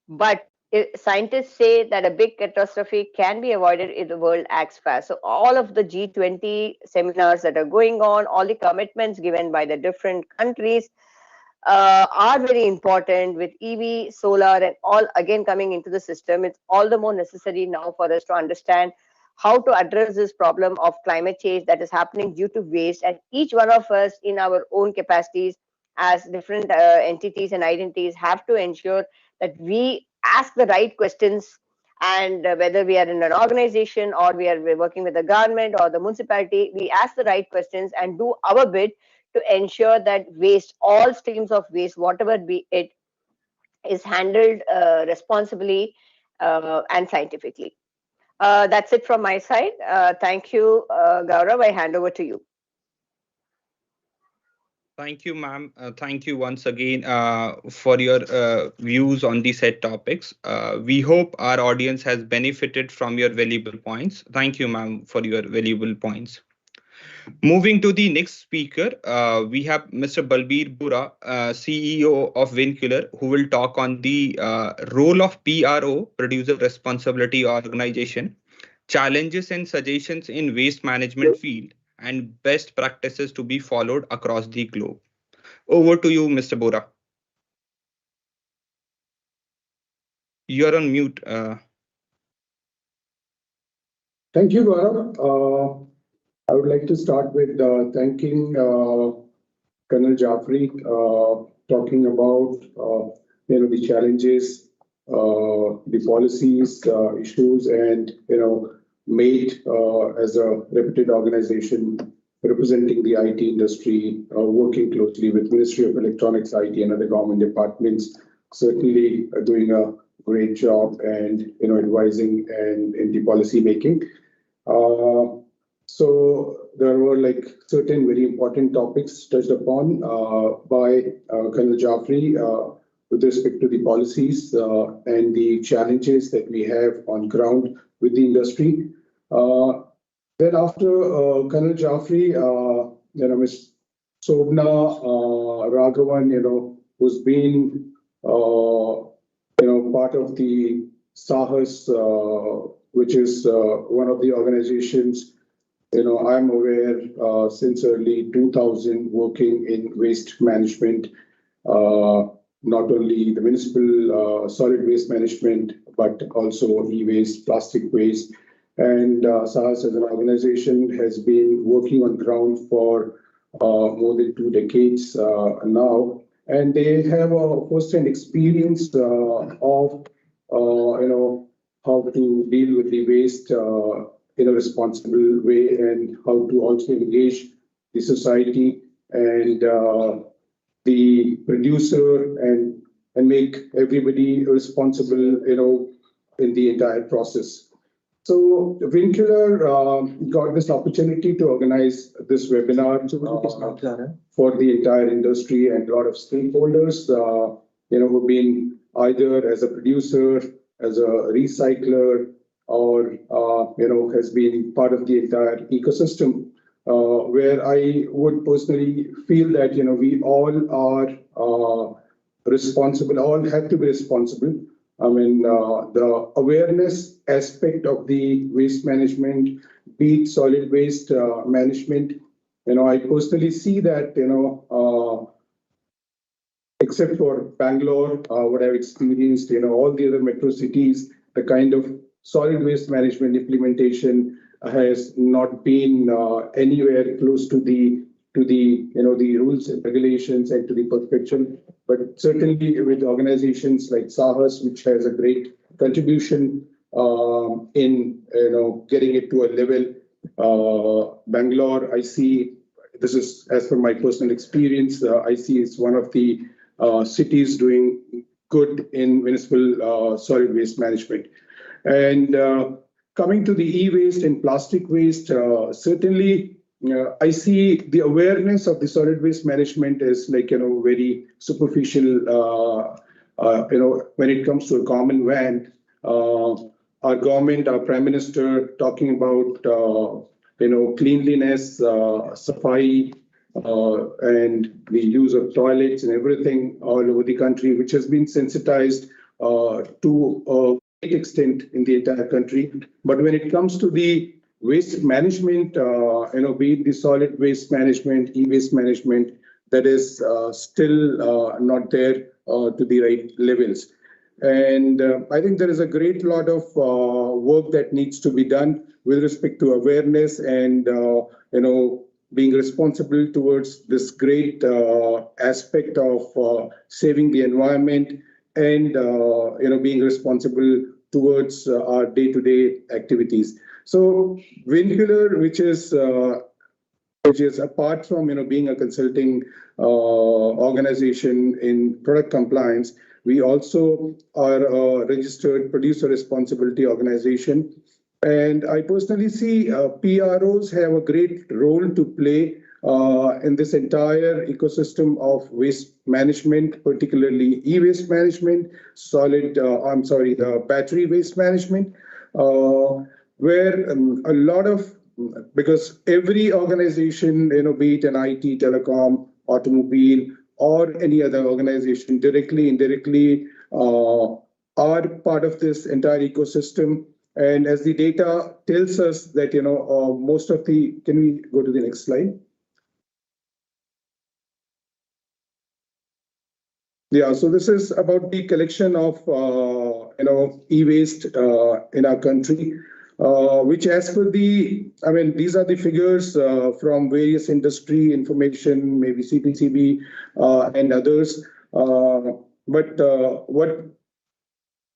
but scientists say that a big catastrophe can be avoided if the world acts fast. So all of the G20 seminars that are going on, all the commitments given by the different countries are very important. With EV, solar, and all again coming into the system, it's all the more necessary now for us to understand how to address this problem of climate change that is happening due to waste. And each one of us, in our own capacities as different entities and identities, have to ensure that we ask the right questions. And whether we are in an organization or we're working with the government or the municipality, we ask the right questions and do our bit to ensure that waste, all streams of waste, whatever be it, is handled responsibly and scientifically. That's it from my side. Thank you, Gaurav. I hand over to you. Thank you, ma'am. Thank you once again for your views on the said topics. We hope our audience has benefited from your valuable points. Thank you, ma'am, for your valuable points. Moving to the next speaker, we have Mr. Balbir Bura, CEO of Vincular, who will talk on the role of PRO, Producer Responsibility Organization, challenges and suggestions in waste management field, and best practices to be followed across the globe. Over to you, Mr. Bora. You're on mute. Thank you, Gaurav. I would like to start with thanking Colonel Jaffrey, talking about the challenges, the policies, issues, and MATE as a reputed organization representing the IT industry, working closely with Ministry of Electronics, IT, and other government departments, certainly doing a great job and advising and in the policy making. So there were certain very important topics touched upon by Colonel Jaffrey with respect to the policies and the challenges that we have on ground with the industry. Then after Colonel Jaffrey, Ms. Sobna Raghavan, who's been part of the SAHAS, which is one of the organizations I'm aware since early 2000, working in waste management, not only the municipal solid waste management, but also e-waste, plastic waste. And SAHAS as an organization has been working on ground for more than 2 decades now. And they have a first-hand experience of how to deal with the waste in a responsible way, and how to also engage the society and the producer and make everybody responsible, in the entire process. So Vincular got this opportunity to organize this webinar for the entire industry and a lot of stakeholders, who've been either as a producer, as a recycler, or has been part of the entire ecosystem, where I would personally feel that we all are responsible, all have to be responsible. I mean, the awareness aspect of the waste management, be it solid waste management, I personally see that except for Bangalore, what I've experienced, all the other metro cities, the kind of solid waste management implementation has not been anywhere close to the the rules and regulations and to the perfection. But certainly with organizations like SAHAS, which has a great contribution in getting it to a level. Bangalore, I see, this is as per my personal experience, I see it's one of the cities doing good in municipal solid waste management. And coming to the e-waste and plastic waste, certainly I see the awareness of the solid waste management is very superficial when it comes to a common van, our government, our Prime Minister talking about, cleanliness, safai, and the use of toilets and everything all over the country, which has been sensitized to a great extent in the entire country. But when it comes to the waste management, be it the solid waste management, e-waste management, that is still not there to the right levels. And I think there is a great lot of work that needs to be done with respect to awareness and, being responsible towards this great aspect of saving the environment and, being responsible towards our day-to-day activities. So Vincular, which is apart from being a consulting organization in product compliance, we also are a registered producer responsibility organization. And I personally see PROs have a great role to play in this entire ecosystem of waste management, particularly e-waste management, the battery waste management, where a lot of, because every organization, be it an IT, telecom, automobile, or any other organization, directly, indirectly, are part of this entire ecosystem. And as the data tells us that, most of the, can we go to the next slide? Yeah, so this is about the collection of, e-waste in our country, which as per these are the figures from various industry information, maybe CPCB and others. But what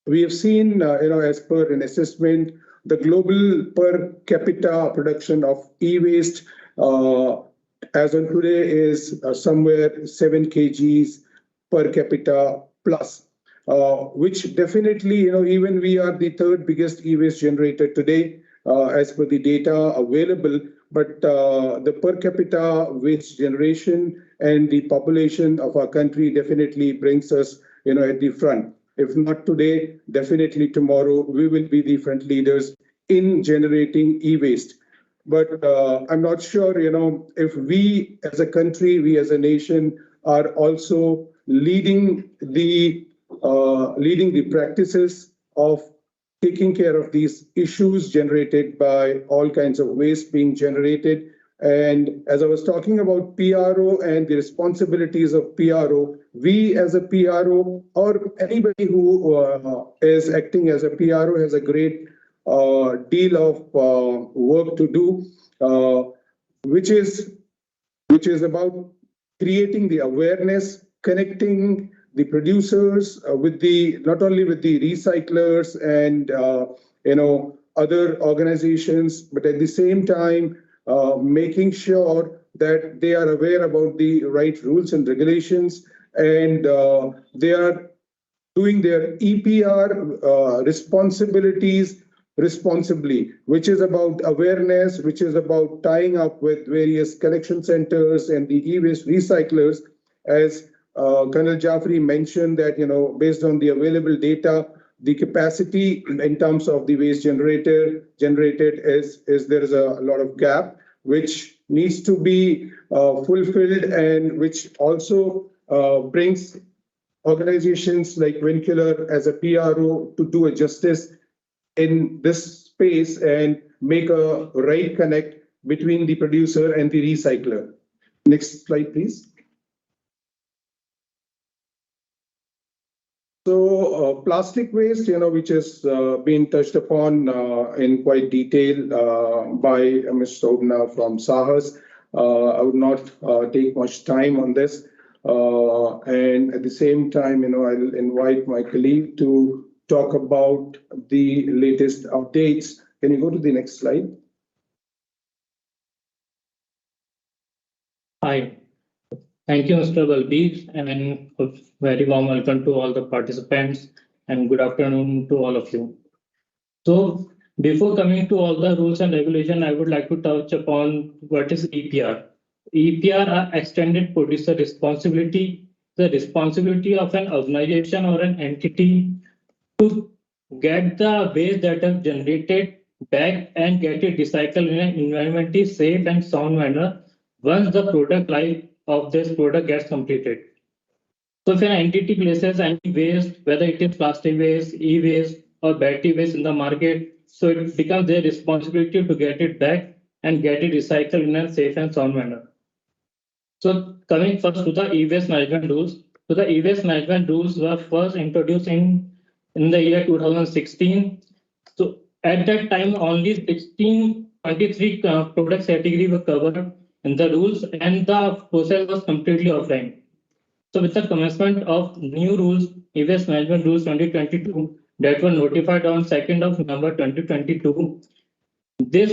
we have seen, as per an assessment, the global per capita production of e-waste as on today is somewhere 7 kgs per capita plus, which definitely, even we are the third biggest e-waste generator today, as per the data available, but the per capita waste generation and the population of our country definitely brings us, at the front. If not today, definitely tomorrow, we will be the front leaders in generating e-waste. But I'm not sure, if we as a country, we as a nation are also leading the practices of taking care of these issues generated by all kinds of waste being generated. And as I was talking about PRO and the responsibilities of PRO, we as a PRO or anybody who is acting as a PRO has a great deal of work to do, which is about creating the awareness, connecting the producers with not only with the recyclers and other organizations, but at the same time making sure that they are aware about the right rules and regulations, and they are doing their EPR responsibilities responsibly, which is about awareness, which is about tying up with various collection centers and the e-waste recyclers. As Colonel Jaffrey mentioned that, based on the available data, the capacity in terms of the waste generated is there is a lot of gap, which needs to be fulfilled, and which also brings organizations like Vincular as a PRO to do a justice in this space and make a right connect between the producer and the recycler. Next slide, please. So plastic waste, which has been touched upon in quite detail by Ms. Sobna from Sahas. I would not take much time on this. And at the same time, I'll invite my colleague to talk about the latest updates. Can you go to the next slide? Hi. Thank you, Mr. Balbir, and a very warm welcome to all the participants, and good afternoon to all of you. So before coming to all the rules and regulation, I would like to touch upon what is EPR. EPR are extended producer responsibility the responsibility of an organization or an entity to get the waste that have generated back and get it recycled in an environmentally safe and sound manner once the product life of this product gets completed. So if an entity places any waste, whether it is plastic waste, e-waste, or battery waste in the market, so it becomes their responsibility to get it back and get it recycled in a safe and sound manner. So coming first to the e-waste management rules. So the e-waste management rules were first introduced in the year 2016. So at that time, only 1623 product category were covered in the rules, and the process was completely offline. So with the commencement of new rules, EBase Management Rules 2022, that were notified on 2nd of November 2022, this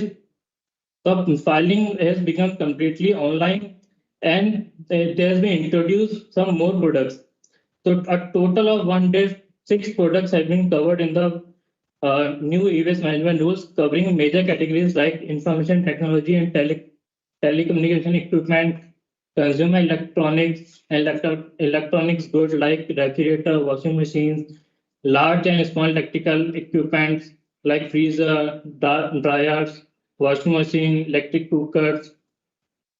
filing has become completely online, and there has been introduced some more products. So a total of 106 products have been covered in the new e-waste management rules, covering major categories like information technology and telecommunication equipment, consumer electronics, electronics goods like refrigerator, washing machines, large and small electrical equipments like freezer, dryers, washing machine, electric cookers,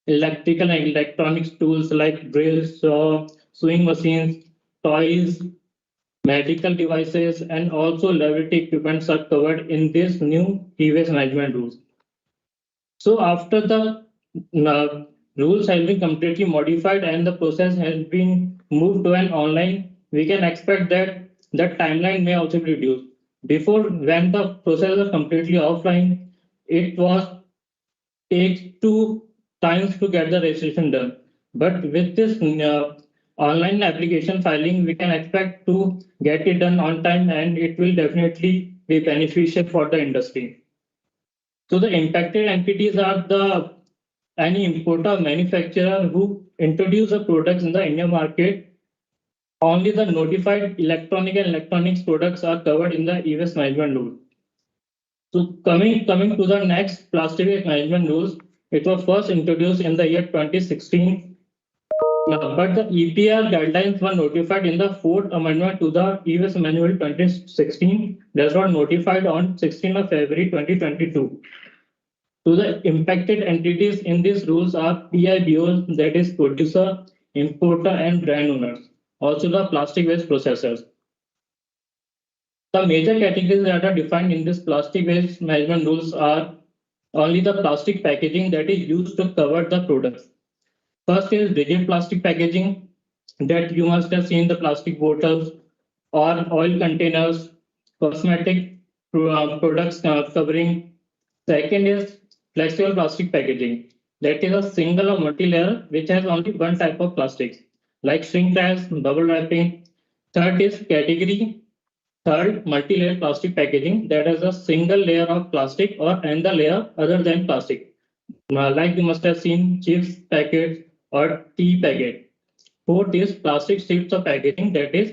electrical and electronics tools like drills, saw, sewing machines, toys, medical devices, and also laboratory equipments are covered in this new e-waste management rules. So after the rules have been completely modified and the process has been moved to an online, we can expect that the timeline may also be reduced. Before, when the process was completely offline, it was takes 2 times to get the registration done. But with this online application filing, we can expect to get it done on time, and it will definitely be beneficial for the industry. So the impacted entities are any importer manufacturer who introduce the products in the Indian market. Only the notified electronic and electronics products are covered in the e-waste management rule. So coming to the next plastic waste management rules, it was first introduced in the year 2016. But the EPR guidelines were notified in the 4th Amendment to the e-waste manual 2016 that was notified on 16th of February 2022. So the impacted entities in these rules are PIBOs, that is producer, importer, and brand owners. Also the plastic waste processors. The major categories that are defined in this plastic waste management rules are only the plastic packaging that is used to cover the products. First is rigid plastic packaging, that you must have seen the plastic bottles or oil containers, cosmetic products covering. Second is flexible plastic packaging, that is a single or multi-layer which has only one type of plastics, like shrink wraps, bubble wrapping. Third is category third, multi-layer plastic packaging, that is a single layer of plastic or and the layer other than plastic. Like you must have seen chips packets or tea packet. Fourth is plastic strips of packaging that is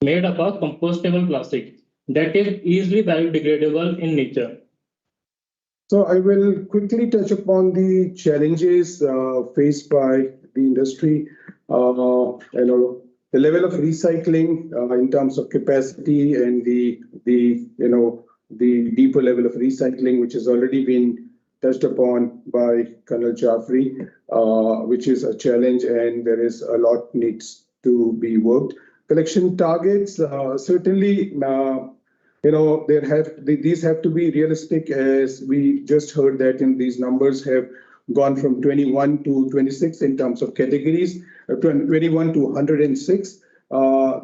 made up of compostable plastic that is easily biodegradable in nature. So I will quickly touch upon the challenges faced by the industry. The level of recycling in terms of capacity and the deeper level of recycling, which has already been touched upon by Colonel Jaffrey, which is a challenge, and there is a lot needs to be worked. Collection targets, certainly, these have to be realistic, as we just heard that these numbers have gone from 21 to 26 in terms of categories, 21 to 106.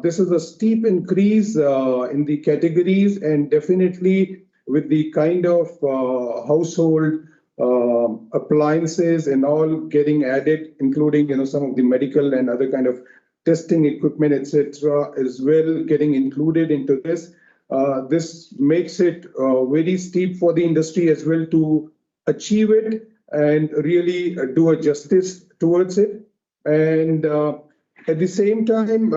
This is a steep increase in the categories, and definitely with the kind of household appliances and all getting added, including some of the medical and other kind of testing equipment, etc., as well getting included into this. This makes it very steep for the industry as well to achieve it and really do a justice towards it. And at the same time,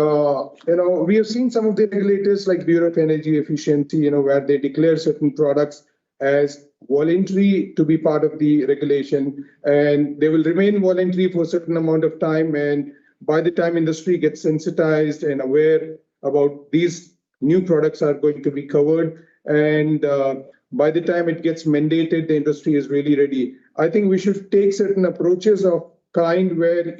we have seen some of the regulators like Bureau of Energy Efficiency, where they declare certain products as voluntary to be part of the regulation, and they will remain voluntary for a certain amount of time. And by the time industry gets sensitized and aware about these new products are going to be covered, and by the time it gets mandated, the industry is really ready. I think we should take certain approaches of kind where,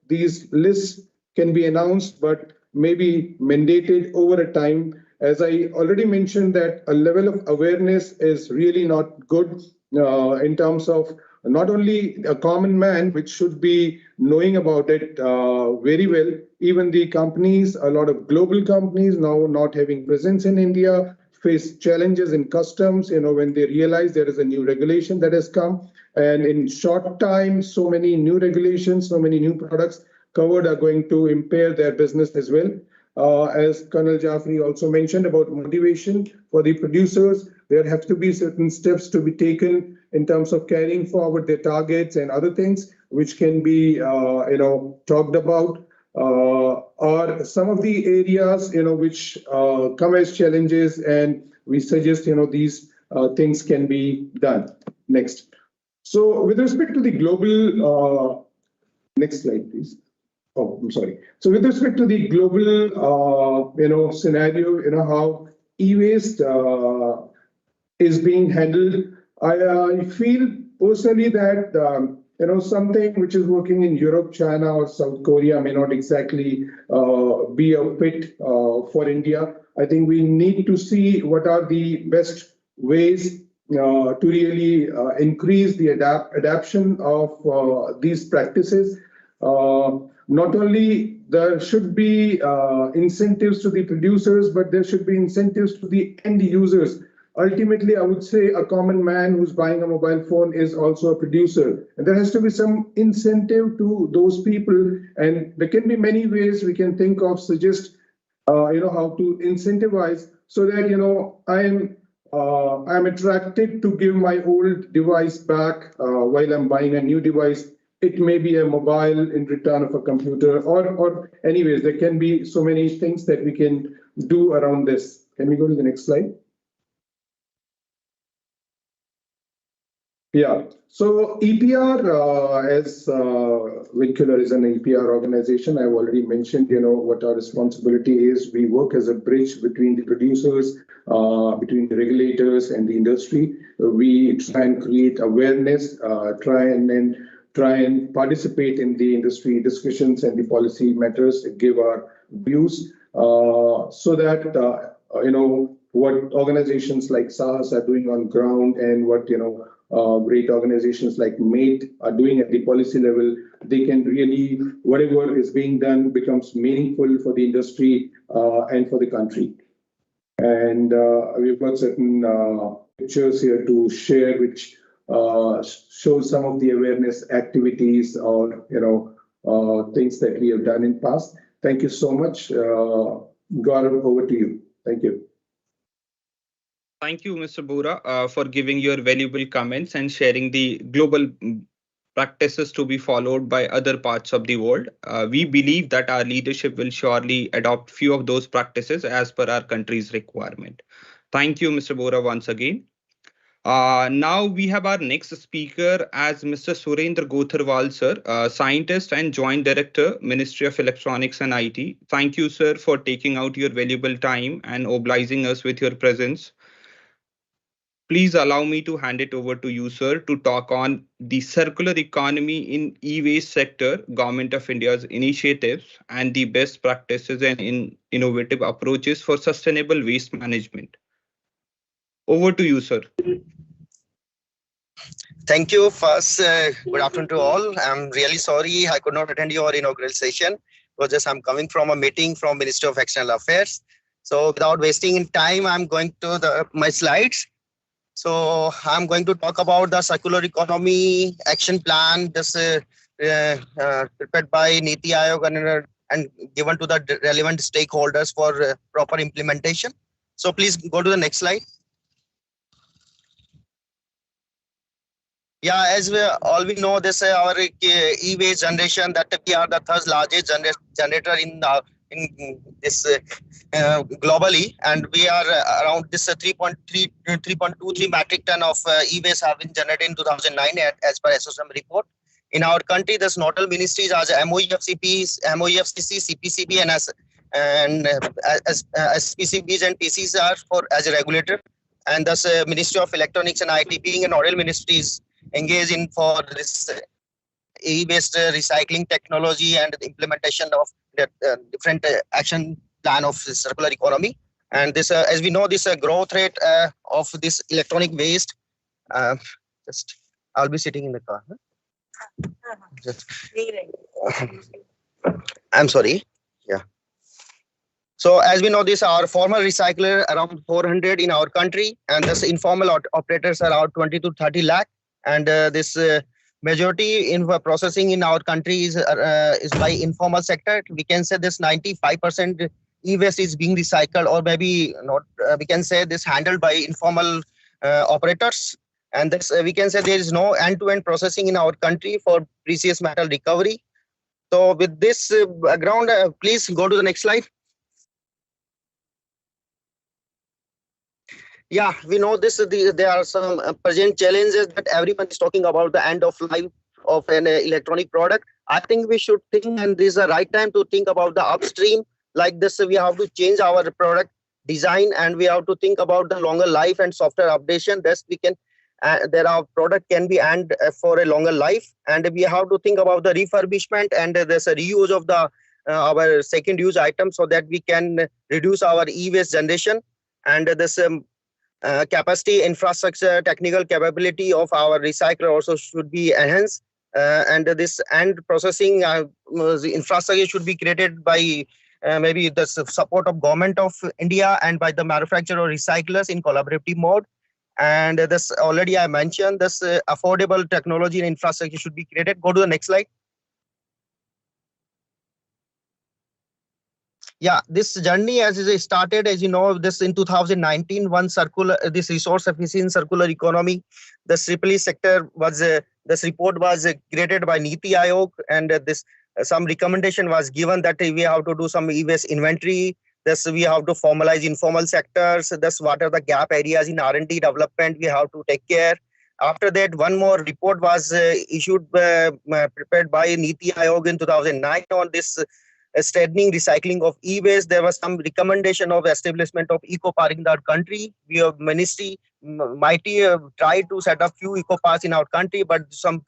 these lists can be announced, but maybe mandated over a time. As I already mentioned, that a level of awareness is really not good in terms of not only a common man, which should be knowing about it very well. Even the companies, a lot of global companies now not having presence in India, face challenges in customs, when they realize there is a new regulation that has come. And in short time, so many new regulations, so many new products covered are going to impair their business as well. As Colonel Jaffrey also mentioned about motivation for the producers, there have to be certain steps to be taken in terms of carrying forward their targets and other things, which can be, talked about. Or some of the areas, which come as challenges, and we suggest, these things can be done. Next. So with respect to the global, next slide, please. Oh, I'm sorry. So with respect to the global, scenario, how e-waste is being handled, I feel personally that, something which is working in Europe, China, or South Korea may not exactly be a fit for India. I think we need to see what are the best ways to really increase the adaptation of these practices. Not only there should be incentives to the producers, but there should be incentives to the end users. Ultimately, I would say a common man who's buying a mobile phone is also a producer. And there has to be some incentive to those people. And there can be many ways we can think of, suggest, how to incentivize so that, I'm attracted to give my old device back while I'm buying a new device. It may be a mobile in return of a computer, or anyways, there can be so many things that we can do around this. Can we go to the next slide? Yeah. So EPR, as Vincular is an EPR organization, I've already mentioned, what our responsibility is. We work as a bridge between the producers, between the regulators and the industry. We try and create awareness, try and participate in the industry discussions and the policy matters, give our views, so that, what organizations like SAHAS are doing on ground, and what, great organizations like MATE are doing at the policy level, they can really, whatever is being done becomes meaningful for the industry and for the country. And we've got certain pictures here to share, which show some of the awareness activities or, things that we have done in past. Thank you so much. Gaurav, over to you. Thank you. Thank you, Mr. Bora, for giving your valuable comments and sharing the global practices to be followed by other parts of the world. We believe that our leadership will surely adopt few of those practices as per our country's requirement. Thank you, Mr. Bora, once again. Now we have our next speaker as Mr. Surendra Gotharwal, sir, scientist and Joint Director, Ministry of Electronics and IT. Thank you, sir, for taking out your valuable time and obliging us with your presence. Please allow me to hand it over to you, sir, to talk on the circular economy in e-waste sector, Government of India's initiatives, and the best practices and innovative approaches for sustainable waste management. Over to you, sir. Thank you. First, good afternoon to all. I'm really sorry I could not attend your inaugural session because I'm coming from a meeting from Ministry of External Affairs. So without wasting time, I'm going to my slides. So I'm going to talk about the circular economy action plan, this prepared by Niti Aayog and given to the relevant stakeholders for proper implementation. So please go to the next slide. Yeah, as we know, this our e-waste generation, that we are the third largest generator in this globally, and we are around this 3.23 metric ton of e-waste have been generated in 2009 as per SOSM report. In our country, there's nodal ministries as MOEFCPs, MOEFCC, CPCB, and SPCBs and PCs are for as a regulator. And thus, Ministry of Electronics and IT being a nodal ministries engaged in for this e-waste recycling technology and the implementation of the different action plan of circular economy. And this, as we know, this growth rate of this electronic waste. Just, I'll be sitting in the car. Just, I'm sorry. Yeah. So as we know, this our formal recycler around 400 in our country, and this informal operators are around 20 to 30 lakh, and this majority in processing in our country is by informal sector. We can say this 95% e-waste is being recycled, or maybe not. We can say this handled by informal operators, and this we can say there is no end-to-end processing in our country for precious metal recovery. So with this background, please go to the next slide. Yeah, we know this. There are some present challenges that everyone is talking about the end of life of an electronic product. I think we should think, and this is the right time to think about the upstream. Like this, we have to change our product design, and we have to think about the longer life and software updation. Thus, we can there are product can be and for a longer life, and we have to think about the refurbishment and there's a reuse of the our second use items so that we can reduce our e-waste generation, and this capacity, infrastructure, technical capability of our recycler also should be enhanced, and this end processing infrastructure should be created by maybe the support of government of India and by the manufacturer or recyclers in collaborative mode. And this already I mentioned, this affordable technology and infrastructure should be created. Go to the next slide. Yeah, this journey as it started, as you know, this in 2019, one circular, this resource efficient circular economy, the triple sector was, this report was created by Niti Aayog, and this some recommendation was given that we have to do some e-waste inventory. Thus, we have to formalize informal sectors. Thus, what are the gap areas in R&D development we have to take care. After that, one more report was issued, prepared by Niti Aayog in 2009 on this strengthening recycling of e-waste. There was some recommendation of establishment of eco-park in our country. We have ministry mighty tried to set up few eco-parks in our country, but some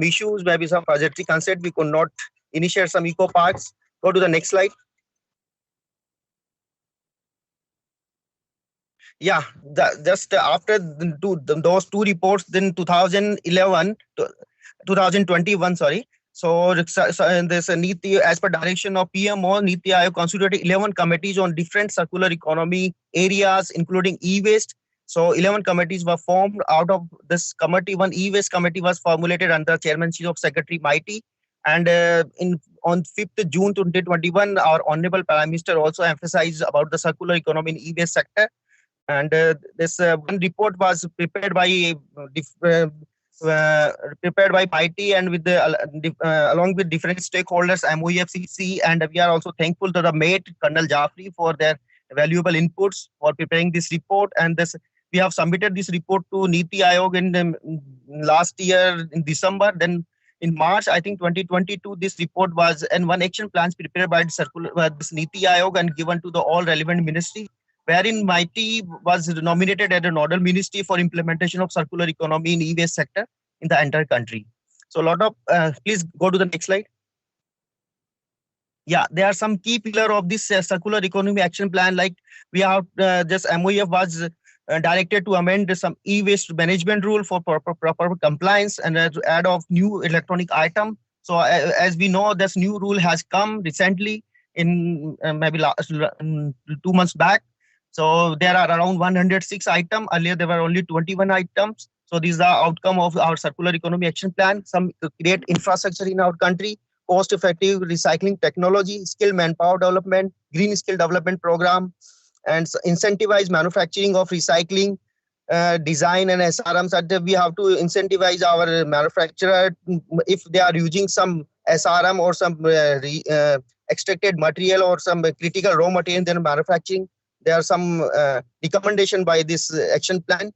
issues, maybe some budgetary constraint, we could not initiate some eco-parks. Go to the next slide. Yeah, just after those two reports, then 2021, sorry. So there's a Niti, as per direction of PMO, Niti Aayog constituted 11 committees on different circular economy areas, including e-waste. So 11 committees were formed. Out of this committee, one e-waste committee was formulated under chairmanship of Secretary Mighty. And on 5th June 2021, our Honorable Prime Minister also emphasized about the circular economy in e-waste sector. And this one report was prepared by Mighty and with the along with different stakeholders, MOEFCC, and we are also thankful to the mate Colonel Jaffrey for their valuable inputs for preparing this report. And this we have submitted this report to Niti Aayog in last year in December. Then in March, I think 2022, this report was, and one action plans prepared by this Niti Aayog and given to the all relevant ministry, wherein Mighty was nominated as a nodal ministry for implementation of circular economy in e-waste sector in the entire country. So a lot of, please go to the next slide. Yeah, there are some key pillar of this circular economy action plan. Like we have just MOEF was directed to amend some e-waste management rule for proper compliance and to add of new electronic item. So as we know, this new rule has come recently in maybe 2 months back. So there are around 106 items. Earlier, there were only 21 items. So these are outcome of our circular economy action plan. Some to create infrastructure in our country, cost-effective recycling technology, skill manpower development, green skill development program, and incentivize manufacturing of recycling, design and SRMs. That we have to incentivize our manufacturer if they are using some SRM or some extracted material or some critical raw material in their manufacturing. There are some recommendation by this action plan.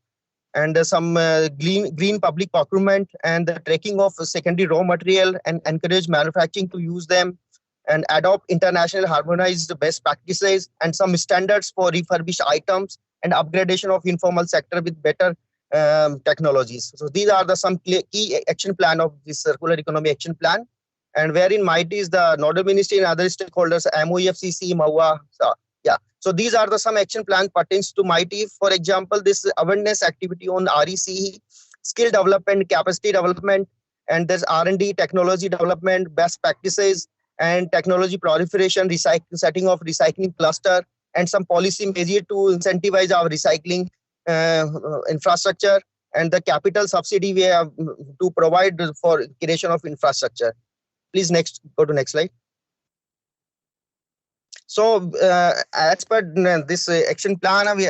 and some green public procurement, and the tracking of secondary raw material, and encourage manufacturing to use them, and adopt international harmonized best practices and some standards for refurbished items, and upgradation of informal sector with better technologies. So these are the some key action plan of this circular economy action plan, and wherein MIT is the nodal ministry and other stakeholders, MOEFCC, MOA. So these are the some action plan pertains to MIT. For example, this awareness activity on RECE, skill development, capacity development, and there's R&D, technology development, best practices, and technology proliferation, setting of recycling cluster, and some policy measure to incentivize our recycling infrastructure, and the capital subsidy we have to provide for creation of infrastructure. Please go to next slide. So as per this action plan, we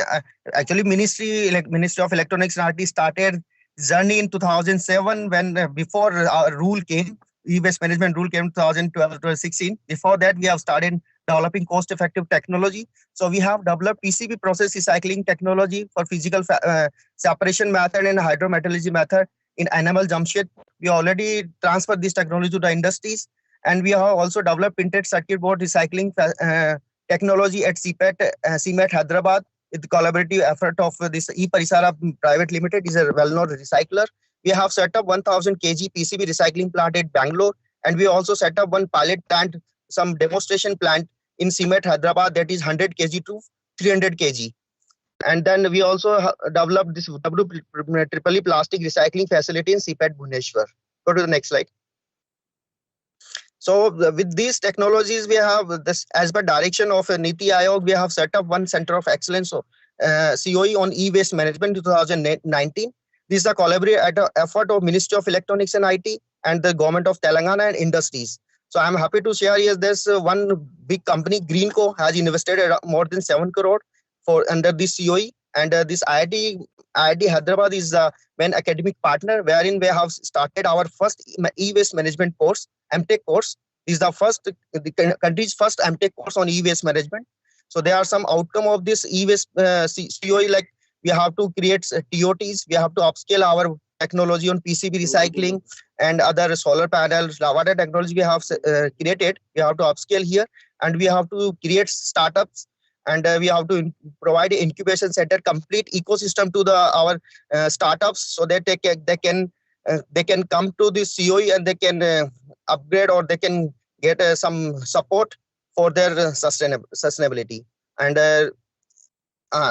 actually Ministry of Electronics and IT started journey in 2007 when before our rule came, EBase management rule came in 2012-2016. Before that, we have started developing cost-effective technology. So we have developed PCB process recycling technology for physical separation method and hydrometallurgy method in enamel jamshed. We already transferred this technology to the industries, and we have also developed printed circuit board recycling technology at CMET Hyderabad with the collaborative effort of this E-Parisara Private Limited, is a well-known recycler. We have set up 1000 kg PCB recycling plant at Bangalore, and we also set up one pilot plant, some demonstration plant in CMET Hyderabad, that is 100 kg to 300 kg. And then we also developed this WEEE plastic recycling facility in CPET Bhubaneswar. Go to the next slide. So with these technologies, we have this, as per direction of Niti Aayog, we have set up one center of excellence, COE on e-waste management in 2019. This is a collaborative effort of Ministry of Electronics and IT and the government of Telangana and industries. So I'm happy to share here there's one big company, Greenco, has invested more than 7 crore for under this COE, and this IIT Hyderabad is the main academic partner, wherein we have started our first e-waste management course, MTech course. This is the country's first MTech course on e-waste management. So there are some outcome of this e-waste COE, like we have to create TOTs, we have to upscale our technology on PCB recycling and other solar panels, whatever technology we have created, we have to upscale here, and we have to create startups, and we have to provide an incubation center, complete ecosystem to our startups, so that they can come to this COE and they can upgrade, or they can get some support for their sustainability. And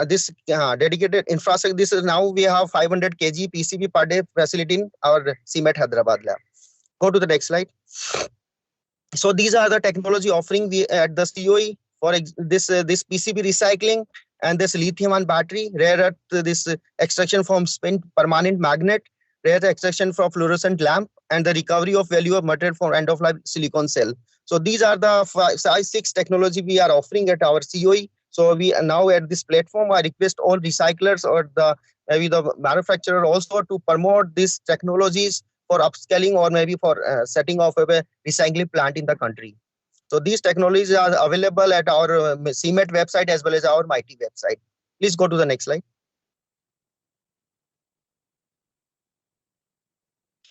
this dedicated infrastructure, this is now we have 500 kg PCB per day facility in our CMET Hyderabad lab. Go to the next slide. So these are the technology offering we at the COE for this PCB recycling, and this lithium-ion battery, rare earth, this extraction from spent permanent magnet, rare earth extraction from fluorescent lamp, and the recovery of value of material for end-of-life silicon cell. So these are the 5-6 technology we are offering at our COE. So we are now at this platform, I request all recyclers or maybe the manufacturer also to promote these technologies for upscaling, or maybe for setting off a recycling plant in the country. So these technologies are available at our CMET website as well as our MIT website. Please go to the next slide.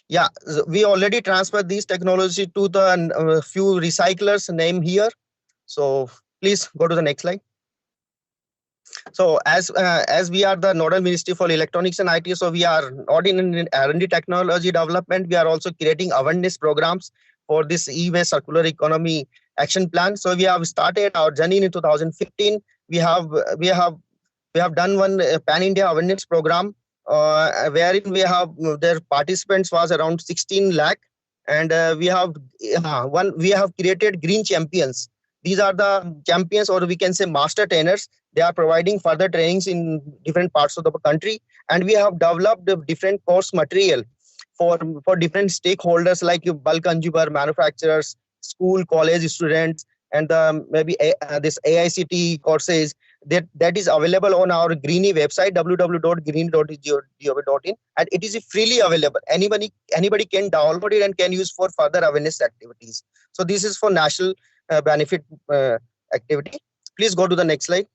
Yeah, we already transferred these technology to the few recyclers name here. So please go to the next slide. So as we are the nodal ministry for electronics and IT, so we are not in R&D technology development. We are also creating awareness programs for this e-waste circular economy action plan. So we have started our journey in 2015. We have done one pan-India awareness program, wherein we have their participants was around 16 lakh, and we have created green champions. These are the champions, or we can say master trainers. They are providing further trainings in different parts of the country, and we have developed different course material for different stakeholders like bulk consumer, manufacturers, school, college students, and maybe this AICT courses that is available on our Greenie website, www.greenie.gov.in, and it is freely available. Anybody can download it and can use for further awareness activities. So this is for national benefit activity. Please go to the next slide.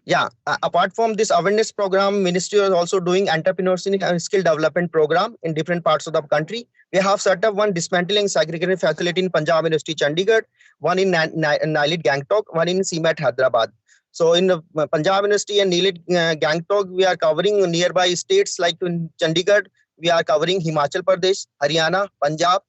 Yeah, apart from this awareness program, Ministry is also doing entrepreneurship and skill development program in different parts of the country. We have set up one dismantling segregated facility in Punjab University, Chandigarh, one in Nilit Gangtok, one in CMAT Hyderabad. So in Punjab University and Nilit Gangtok, we are covering nearby states like in Chandigarh, we are covering Himachal Pradesh, Haryana, Punjab,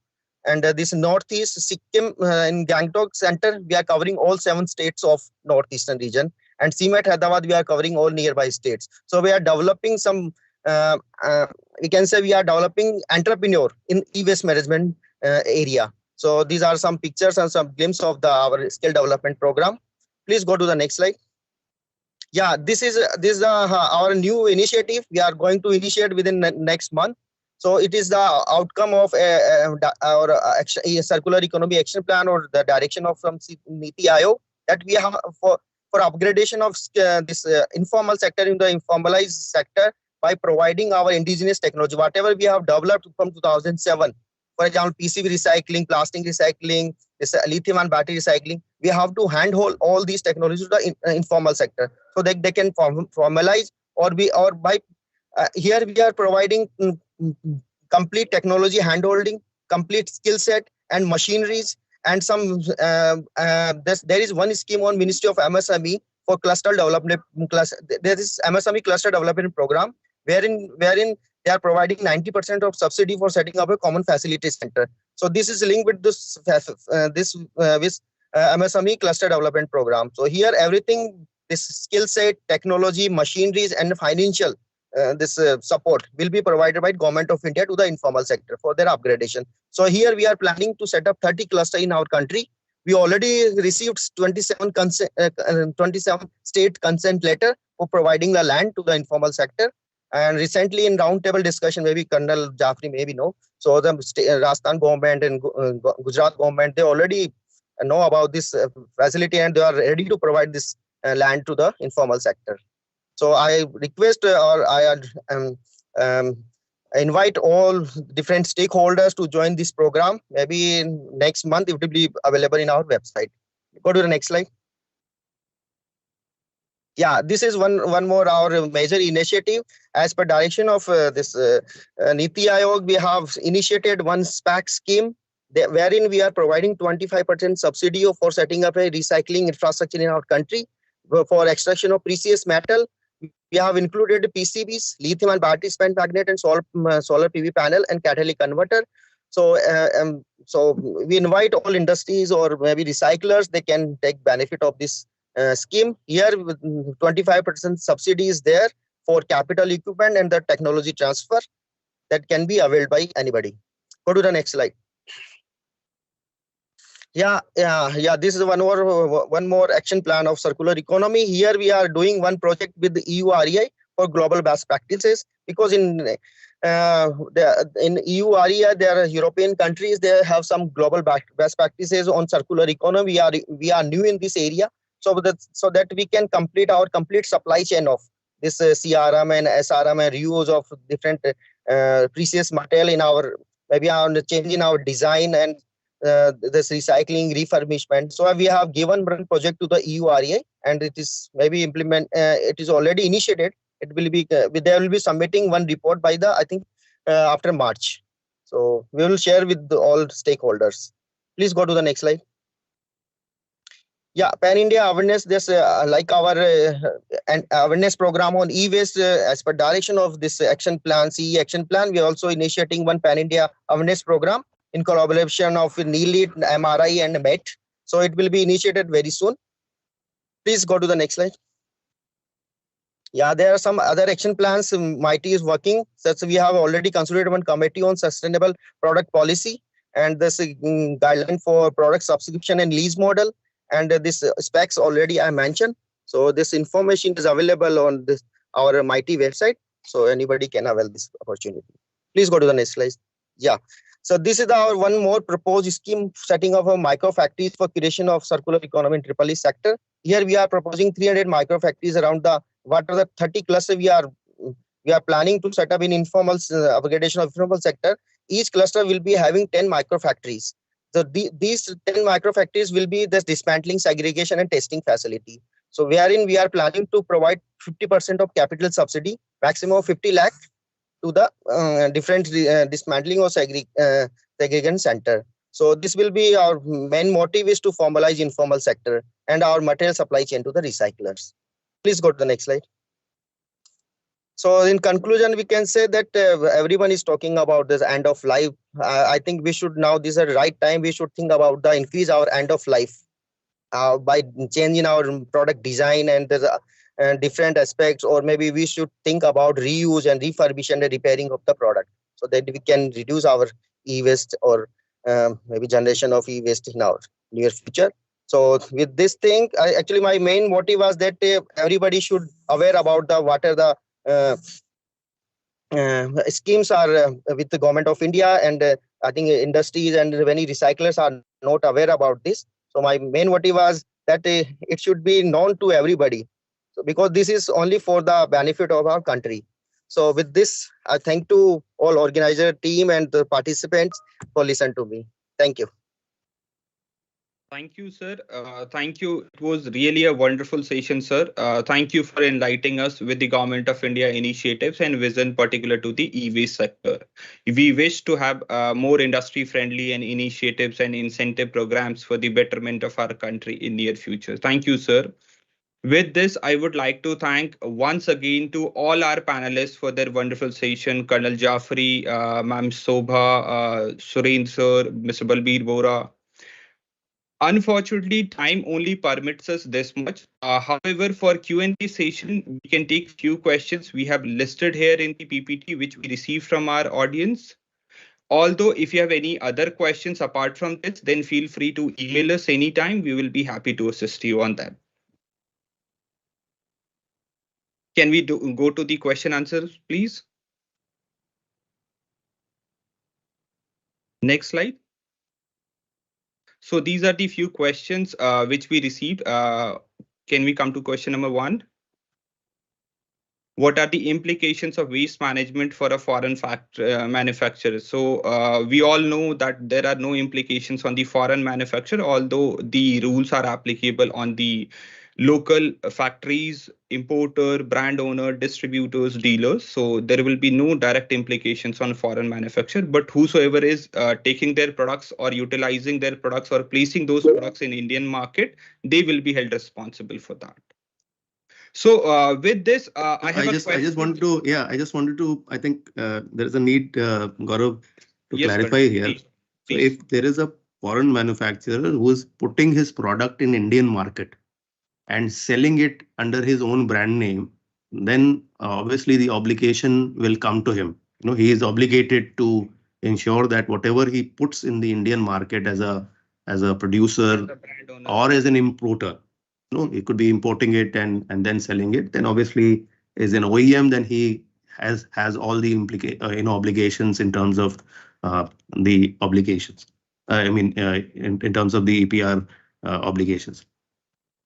and this Northeast, Sikkim in Gangtok Center, we are covering all 7 states of Northeastern region. And CMAT Hyderabad, we are covering all nearby states. So we are developing some, we can say we are developing entrepreneur in e-waste management area. So these are some pictures and some glimpse of our skill development program. Please go to the next slide. Yeah, this is our new initiative. We are going to initiate within next month. So it is the outcome of our circular economy action plan or the direction of from Niti Aayog that we have for upgradation of this informal sector in the informalized sector by providing our indigenous technology, whatever we have developed from 2007. For example, PCB recycling, plastic recycling, this lithium and battery recycling. We have to handhold all these technologies to the informal sector so that they can formalize by here we are providing complete technology handholding, complete skill set and machineries. And some there is one scheme on Ministry of MSME for cluster development. There is MSME cluster development program wherein they are providing 90% of subsidy for setting up a common facility center. So this is linked with this MSME cluster development program. So here everything, this skill set, technology, machineries, and financial this support will be provided by Government of India to the informal sector for their upgradation. So here we are planning to set up 30 cluster in our country. We already received 27 state consent letter for providing the land to the informal sector. And recently in roundtable discussion, maybe Colonel Jaffrey maybe know. So the Rajasthan government and Gujarat government, they already know about this facility and they are ready to provide this land to the informal sector. So I request or I invite all different stakeholders to join this program. Maybe in next month it will be available in our website. Go to the next slide. Yeah, this is one more our major initiative. As per direction of this Niti Aayog, we have initiated one SPAC scheme wherein we are providing 25% subsidy for setting up a recycling infrastructure in our country for extraction of precious metal. We have included PCBs, lithium and battery spent magnet, and solar PV panel and catalytic converter. So, so we invite all industries or maybe recyclers, they can take benefit of this scheme. Here, 25% subsidy is there for capital equipment and the technology transfer that can be availed by anybody. Go to the next slide. Yeah. This is one more action plan of circular economy. Here we are doing one project with the EU REI for global best practices, because in EU REI there are European countries, they have some global best practices on circular economy. We are new in this area, so that we can complete our complete supply chain of this CRM and SRM and reuse of different precious material in our maybe on the change in our design and this recycling refurbishment. So we have given one project to the EU REI and it is maybe it is already initiated. It will be they will be submitting one report by the I think after March. So we will share with all stakeholders. Please go to the next slide. Yeah, Pan India awareness. This like our awareness program on e-waste as per direction of this action plan, CE action plan. We are also initiating one Pan India awareness program in collaboration of NEELIT, MRI, and MET. So it will be initiated very soon. Please go to the next slide. Yeah, there are some other action plans MIT is working. So we have already constituted one committee on sustainable product policy and this guideline for product subscription and lease model. And this specs already I mentioned. So this information is available on our MIT website. So anybody can avail this opportunity. Please go to the next slide. Yeah. So this is our one more proposed scheme setting up a micro factories for creation of circular economy in EEE sector. Here we are proposing 300 micro factories around what are the 30 clusters we are planning to set up in informal upgradation of informal sector. Each cluster will be having 10 micro factories. So these 10 micro factories will be this dismantling, segregation, and testing facility. So wherein we are planning to provide 50% of capital subsidy, maximum of 50 lakh to the different dismantling or segregation center. So this will be our main motive, is to formalize informal sector and our material supply chain to the recyclers. Please go to the next slide. So in conclusion, we can say that everyone is talking about this end of life. I think we should now, this is the right time, we should think about the increase our end of life by changing our product design and the different aspects, or maybe we should think about reuse and refurbish and repairing of the product, so that we can reduce our e-waste or maybe generation of e-waste in our near future. So with this thing, actually my main motive was that everybody should aware about the what are the schemes are with the government of India, and I think industries and many recyclers are not aware about this. So my main motive was that it should be known to everybody. So because this is only for the benefit of our country. So with this, I thank to all organizer team and the participants for listen to me. Thank you. Thank you, sir. Thank you. It was really a wonderful session, sir. Thank you for enlightening us with the Government of India initiatives and vision particular to the e-waste sector. We wish to have more industry-friendly and initiatives and incentive programs for the betterment of our country in near future. Thank you, sir. With this, I would like to thank once again to all our panelists for their wonderful session. Colonel Jafri, Ma'am Sobha, Surendra sir, Mr. Balbir Bora. Unfortunately, time only permits us this much. However, for Q&A session, we can take few questions we have listed here in the PPT, which we received from our audience. Although, if you have any other questions apart from this, then feel free to email us anytime. We will be happy to assist you on that. Can we go to the question answers, please? Next slide. So these are the few questions which we received. Can we come to question number 1? What are the implications of waste management for a foreign manufacturer? So we all know that there are no implications on the foreign manufacturer, although the rules are applicable on the local factories, importer, brand owner, distributors, dealers. So there will be no direct implications on foreign manufacturer, but whosoever is taking their products or utilizing their products or placing those products in Indian market, they will be held responsible for that. So with this, I just wanted to, I think there is a need, Gaurav, to clarify here. Please. So if there is a foreign manufacturer who is putting his product in Indian market and selling it under his own brand name, then obviously the obligation will come to him. He is obligated to ensure that whatever he puts in the Indian market as a producer or as an importer, he could be importing it and then selling it. Then obviously as an OEM, then he has all the obligations in terms of the obligations. In terms of the EPR obligations.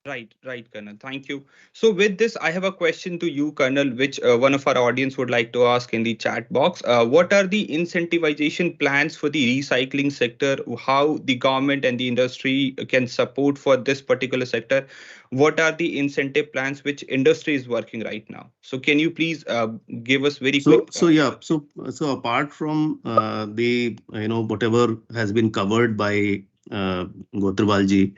Right, Colonel. Thank you. So with this, I have a question to you, Colonel, which one of our audience would like to ask in the chat box. What are the incentivization plans for the recycling sector? How the government and the industry can support for this particular sector? What are the incentive plans which industry is working right now? So can you please give us very quick? So apart from the whatever has been covered by Gotrabalji,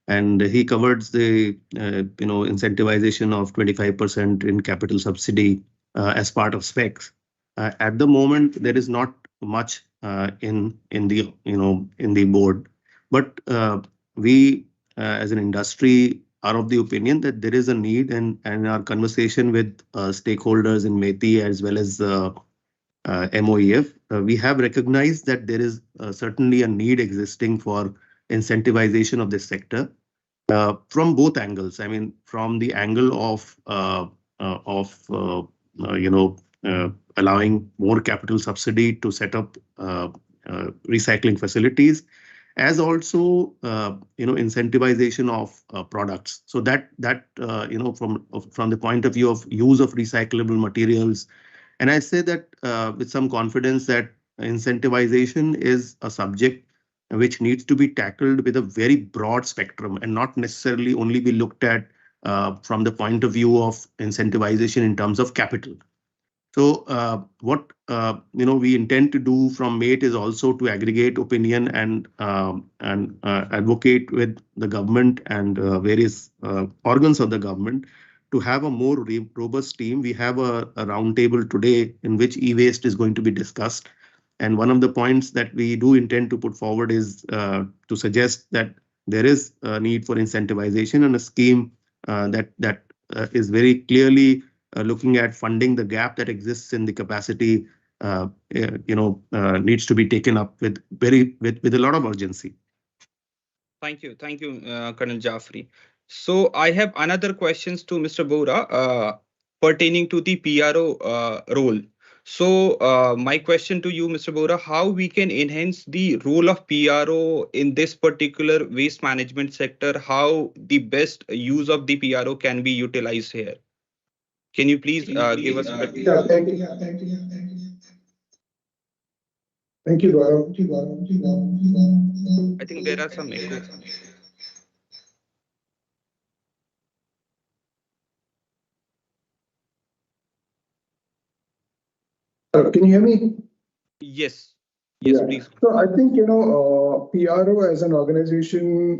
and he covers the incentivization of 25% in capital subsidy as part of specs. At the moment, there is not much in the board, but we as an industry are of the opinion that there is a need, and our conversation with stakeholders in METI as well as MOEF, we have recognized that there is certainly a need existing for incentivization of this sector from both angles. I mean, from the angle of allowing more capital subsidy to set up recycling facilities, as also incentivization of products. So that from the point of view of use of recyclable materials, and I say that with some confidence that incentivization is a subject which needs to be tackled with a very broad spectrum and not necessarily only be looked at from the point of view of incentivization in terms of capital. So what we intend to do from MATE is also to aggregate opinion and advocate with the government and various organs of the government to have a more robust team. We have a roundtable today in which e-waste is going to be discussed. And one of the points that we do intend to put forward is to suggest that there is a need for incentivization and a scheme that is very clearly looking at funding the gap that exists in the capacity, needs to be taken up with a lot of urgency. Thank you, Colonel Jaffrey. So I have another questions to Mr. Bora pertaining to the PRO role. So my question to you, Mr. Bora, how we can enhance the role of PRO in this particular waste management sector? How the best use of the PRO can be utilized here? Can you please give us a bit? Yeah, thank you. Thank you, Gaurav. I think there are some echo. Can you hear me? Yes, Yeah. please. So I think, PRO as an organization,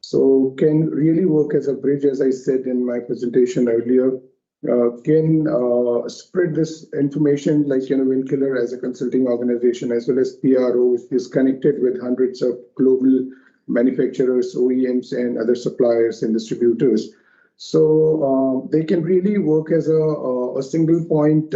so can really work as a bridge, as I said in my presentation earlier, can spread this information like, Vincular as a consulting organization, as well as PRO is connected with hundreds of global manufacturers, OEMs, and other suppliers and distributors. So they can really work as a single point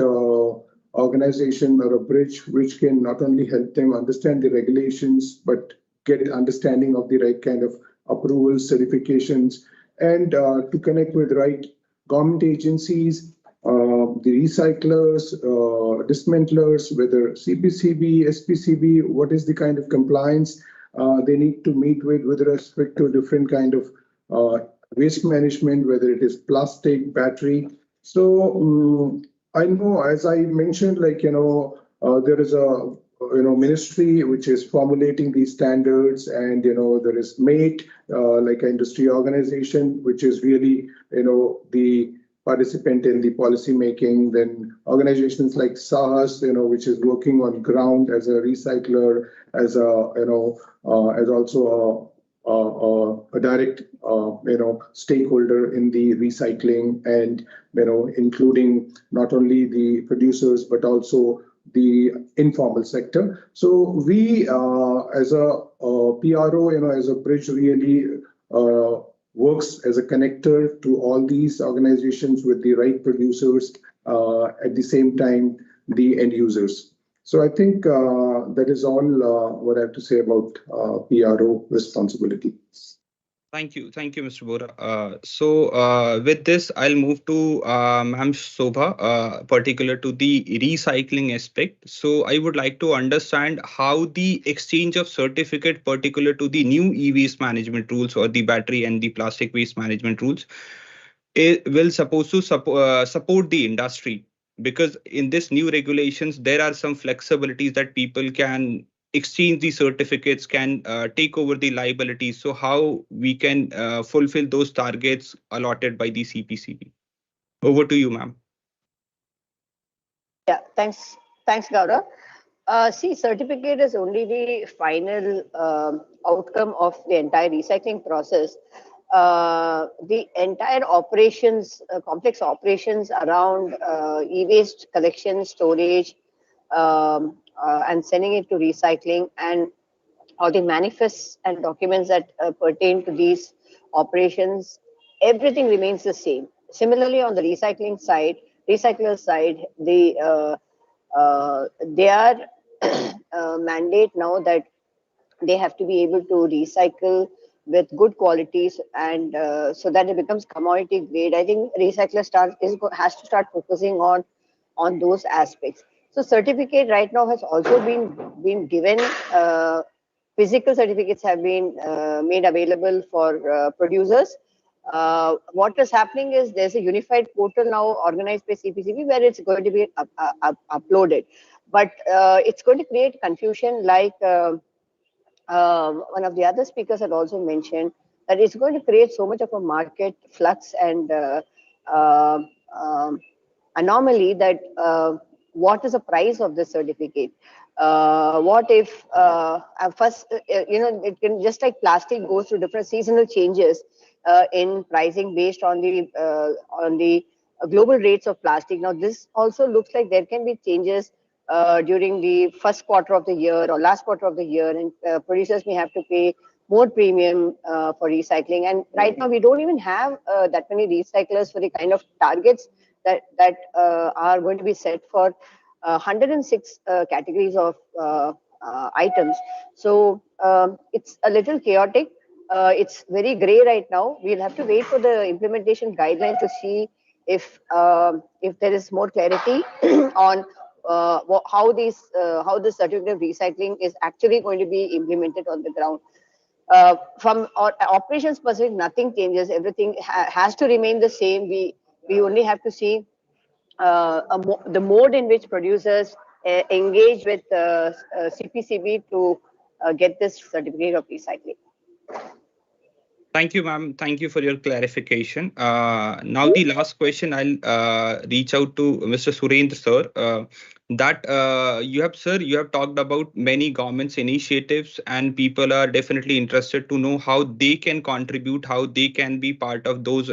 organization or a bridge which can not only help them understand the regulations, but get understanding of the right kind of approvals, certifications, and to connect with right government agencies, the recyclers, dismantlers, whether CPCB, SPCB, what is the kind of compliance they need to meet with respect to different kind of waste management, whether it is plastic, battery. So I know, as I mentioned, there is a ministry which is formulating these standards, and there is MATE, like an industry organization, which is really the participant in the policy making. Then organizations like SAHAS, which is working on ground as a recycler, as as also a direct stakeholder in the recycling, and including not only the producers but also the informal sector. So we as a PRO, as a bridge, really works as a connector to all these organizations with the right producers, at the same time the end users. So I think that is all what I have to say about PRO responsibility. Thank you, Mr. Bora. So with this, I'll move to Ma'am Shobha, particular to the recycling aspect. So I would like to understand how the exchange of certificate, particular to the new e-waste management rules or the battery and the plastic waste management rules, it will supposed to support the industry, because in this new regulations there are some flexibilities that people can exchange the certificates, can take over the liabilities. So how we can fulfill those targets allotted by the CPCB? Over to you, ma'am. Yeah, thanks, Gaurav. See, certificate is only the final outcome of the entire recycling process. The entire operations, complex operations around e-waste collection, storage, and sending it to recycling, and all the manifests and documents that pertain to these operations, everything remains the same. Similarly, on the recycler side, they are mandate now that they have to be able to recycle with good qualities, and so that it becomes commodity grade. I think has to start focusing on those aspects. So certificate right now has also been given. Physical certificates have been made available for producers. What is happening is there's a unified portal now organized by CPCB where it's going to be uploaded, but it's going to create confusion, like one of the other speakers had also mentioned. that it's going to create so much of a market flux and uh, um, anomaly that what is the price of this certificate? What if first, it can, just like plastic goes through different seasonal changes in pricing based on the global rates of plastic. Now, this also looks like there can be changes during the first quarter of the year or last quarter of the year, and producers may have to pay more premium for recycling. And right now, we don't even have that many recyclers for the kind of targets that are going to be set for 106 categories of items. So it's a little chaotic. It's very gray right now. We'll have to wait for the implementation guidelines to see if there is more clarity on how this certificate of recycling is actually going to be implemented on the ground. From operations perspective, nothing changes. Everything has to remain the same. We only have to see the mode in which producers engage with CPCB to get this certificate of recycling. Thank you, ma'am. Thank you for your clarification. Now, the last question, I'll reach out to Mr. Surendra, sir. Sir, you have talked about many government's initiatives, and people are definitely interested to know how they can contribute, how they can be part of those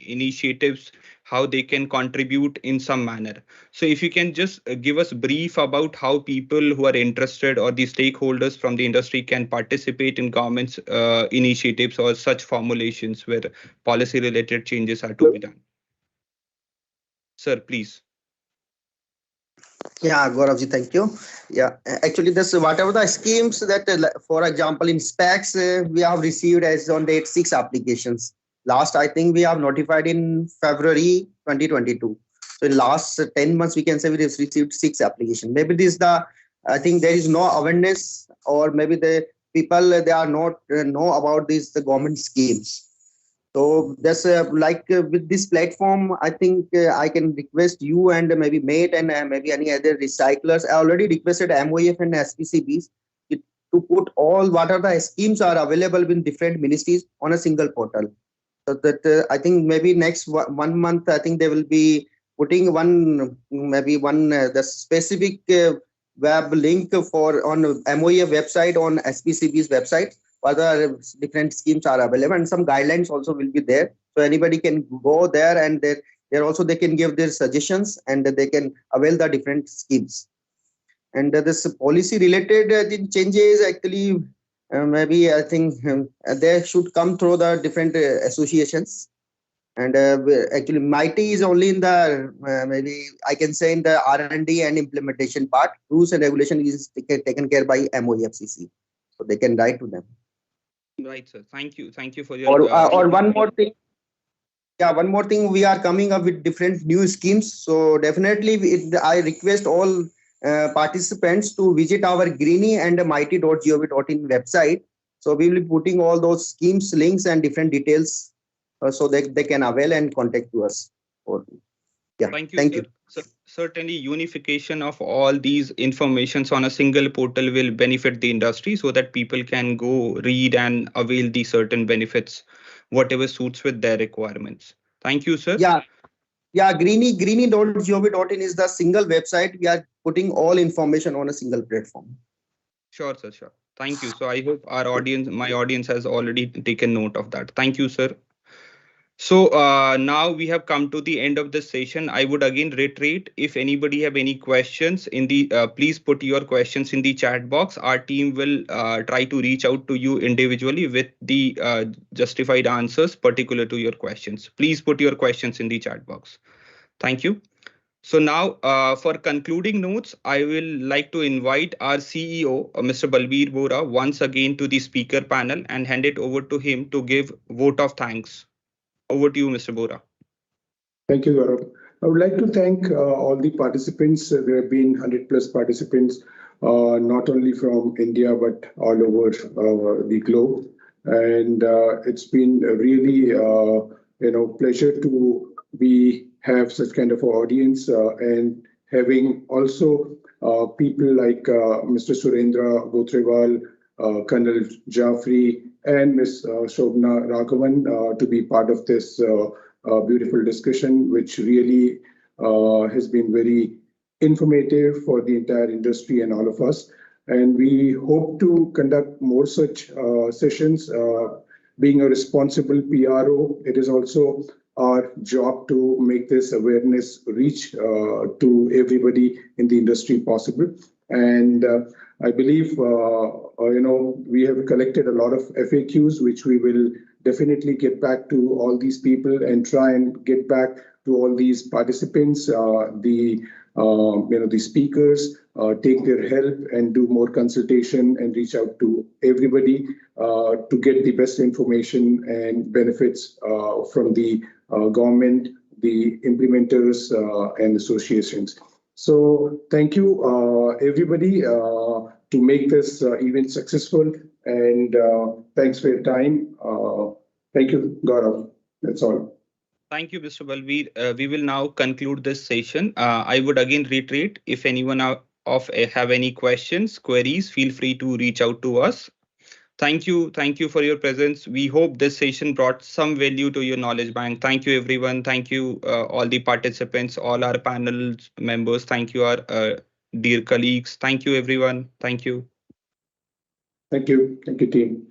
initiatives, how they can contribute in some manner. So if you can just give us brief about how people who are interested or the stakeholders from the industry can participate in government's initiatives or such formulations where policy related changes are to be done. Sir, please. Yeah, Gauravji, thank you. Yeah, actually, this whatever the schemes that, for example, in specs, we have received as on date 6 applications. Last, I think we have notified in February 2022. So in last 10 months, we can say we have received 6 applications. Maybe this I think there is no awareness, or maybe the people, they are not know about the government schemes. So that's with this platform, I think I can request you and maybe Mate and maybe any other recyclers. I already requested MOEF and SPCBs to put all what are the schemes are available in different ministries on a single portal. So that I think maybe next 1 month, I think they will be putting the specific web link for on MOEF website, on SPCB's website. Other different schemes are available, and some guidelines also will be there. So anybody can go there, and there also they can give their suggestions, and they can avail the different schemes. And this policy related changes, actually, maybe I think they should come through the different associations. And actually, MITI is only in the maybe I can say in the R&D and implementation part. Rules and regulation is taken care by MOEFCC, so they can write to them. Right, sir. Thank you. Thank you for your. Or one more thing. Yeah, one more thing. We are coming up with different new schemes. So definitely, I request all participants to visit our Greeny and mighty.gov.in website. So we will be putting all those schemes, links, and different details so that they can avail and contact to us. Yeah. Thank you. So certainly, unification of all these informations on a single portal will benefit the industry, so that people can go read and avail the certain benefits, whatever suits with their requirements. Thank you, sir. Yeah. Greeny.gov.in is the single website. We are putting all information on a single platform. Sure, sir. Sure. Thank you. So I hope my audience has already taken note of that. Thank you, sir. So now we have come to the end of the session. I would again reiterate, if anybody have any questions please put your questions in the chat box. Our team will try to reach out to you individually with the justified answers particular to your questions. Please put your questions in the chat box. Thank you. So now for concluding notes, I will like to invite our CEO, Mr. Balbir Bora, once again to the speaker panel and hand it over to him to give vote of thanks. Over to you, Mr. Bora. Thank you, Gaurav. I would like to thank all the participants. There have been 100+ participants, not only from India, but all over the globe. And it's been a really, pleasure to have such kind of an audience and having also people like Mr. Surendra Gotrewal, Colonel Jaffrey, and Ms. Shobna Raghavan to be part of this beautiful discussion, which really has been very informative for the entire industry and all of us. And we hope to conduct more such sessions. Being a responsible PRO, it is also our job to make this awareness reach to everybody in the industry possible. And I believe, we have collected a lot of FAQs, which we will definitely get back to all these people and try and get back to all these participants, the speakers, take their help and do more consultation and reach out to everybody to get the best information and benefits from the government, the implementers, and associations. So thank you, everybody, to make this event successful. And thanks for your time. Thank you, Gaurav. That's all. Thank you, Mr. Balveer. We will now conclude this session. I would again reiterate, if anyone have any questions, queries, feel free to reach out to us. Thank you for your presence. We hope this session brought some value to your knowledge bank. Thank you, everyone. Thank you, all the participants, all our panel members. Thank you, our dear colleagues. Thank you, everyone. Thank you. Thank you, team.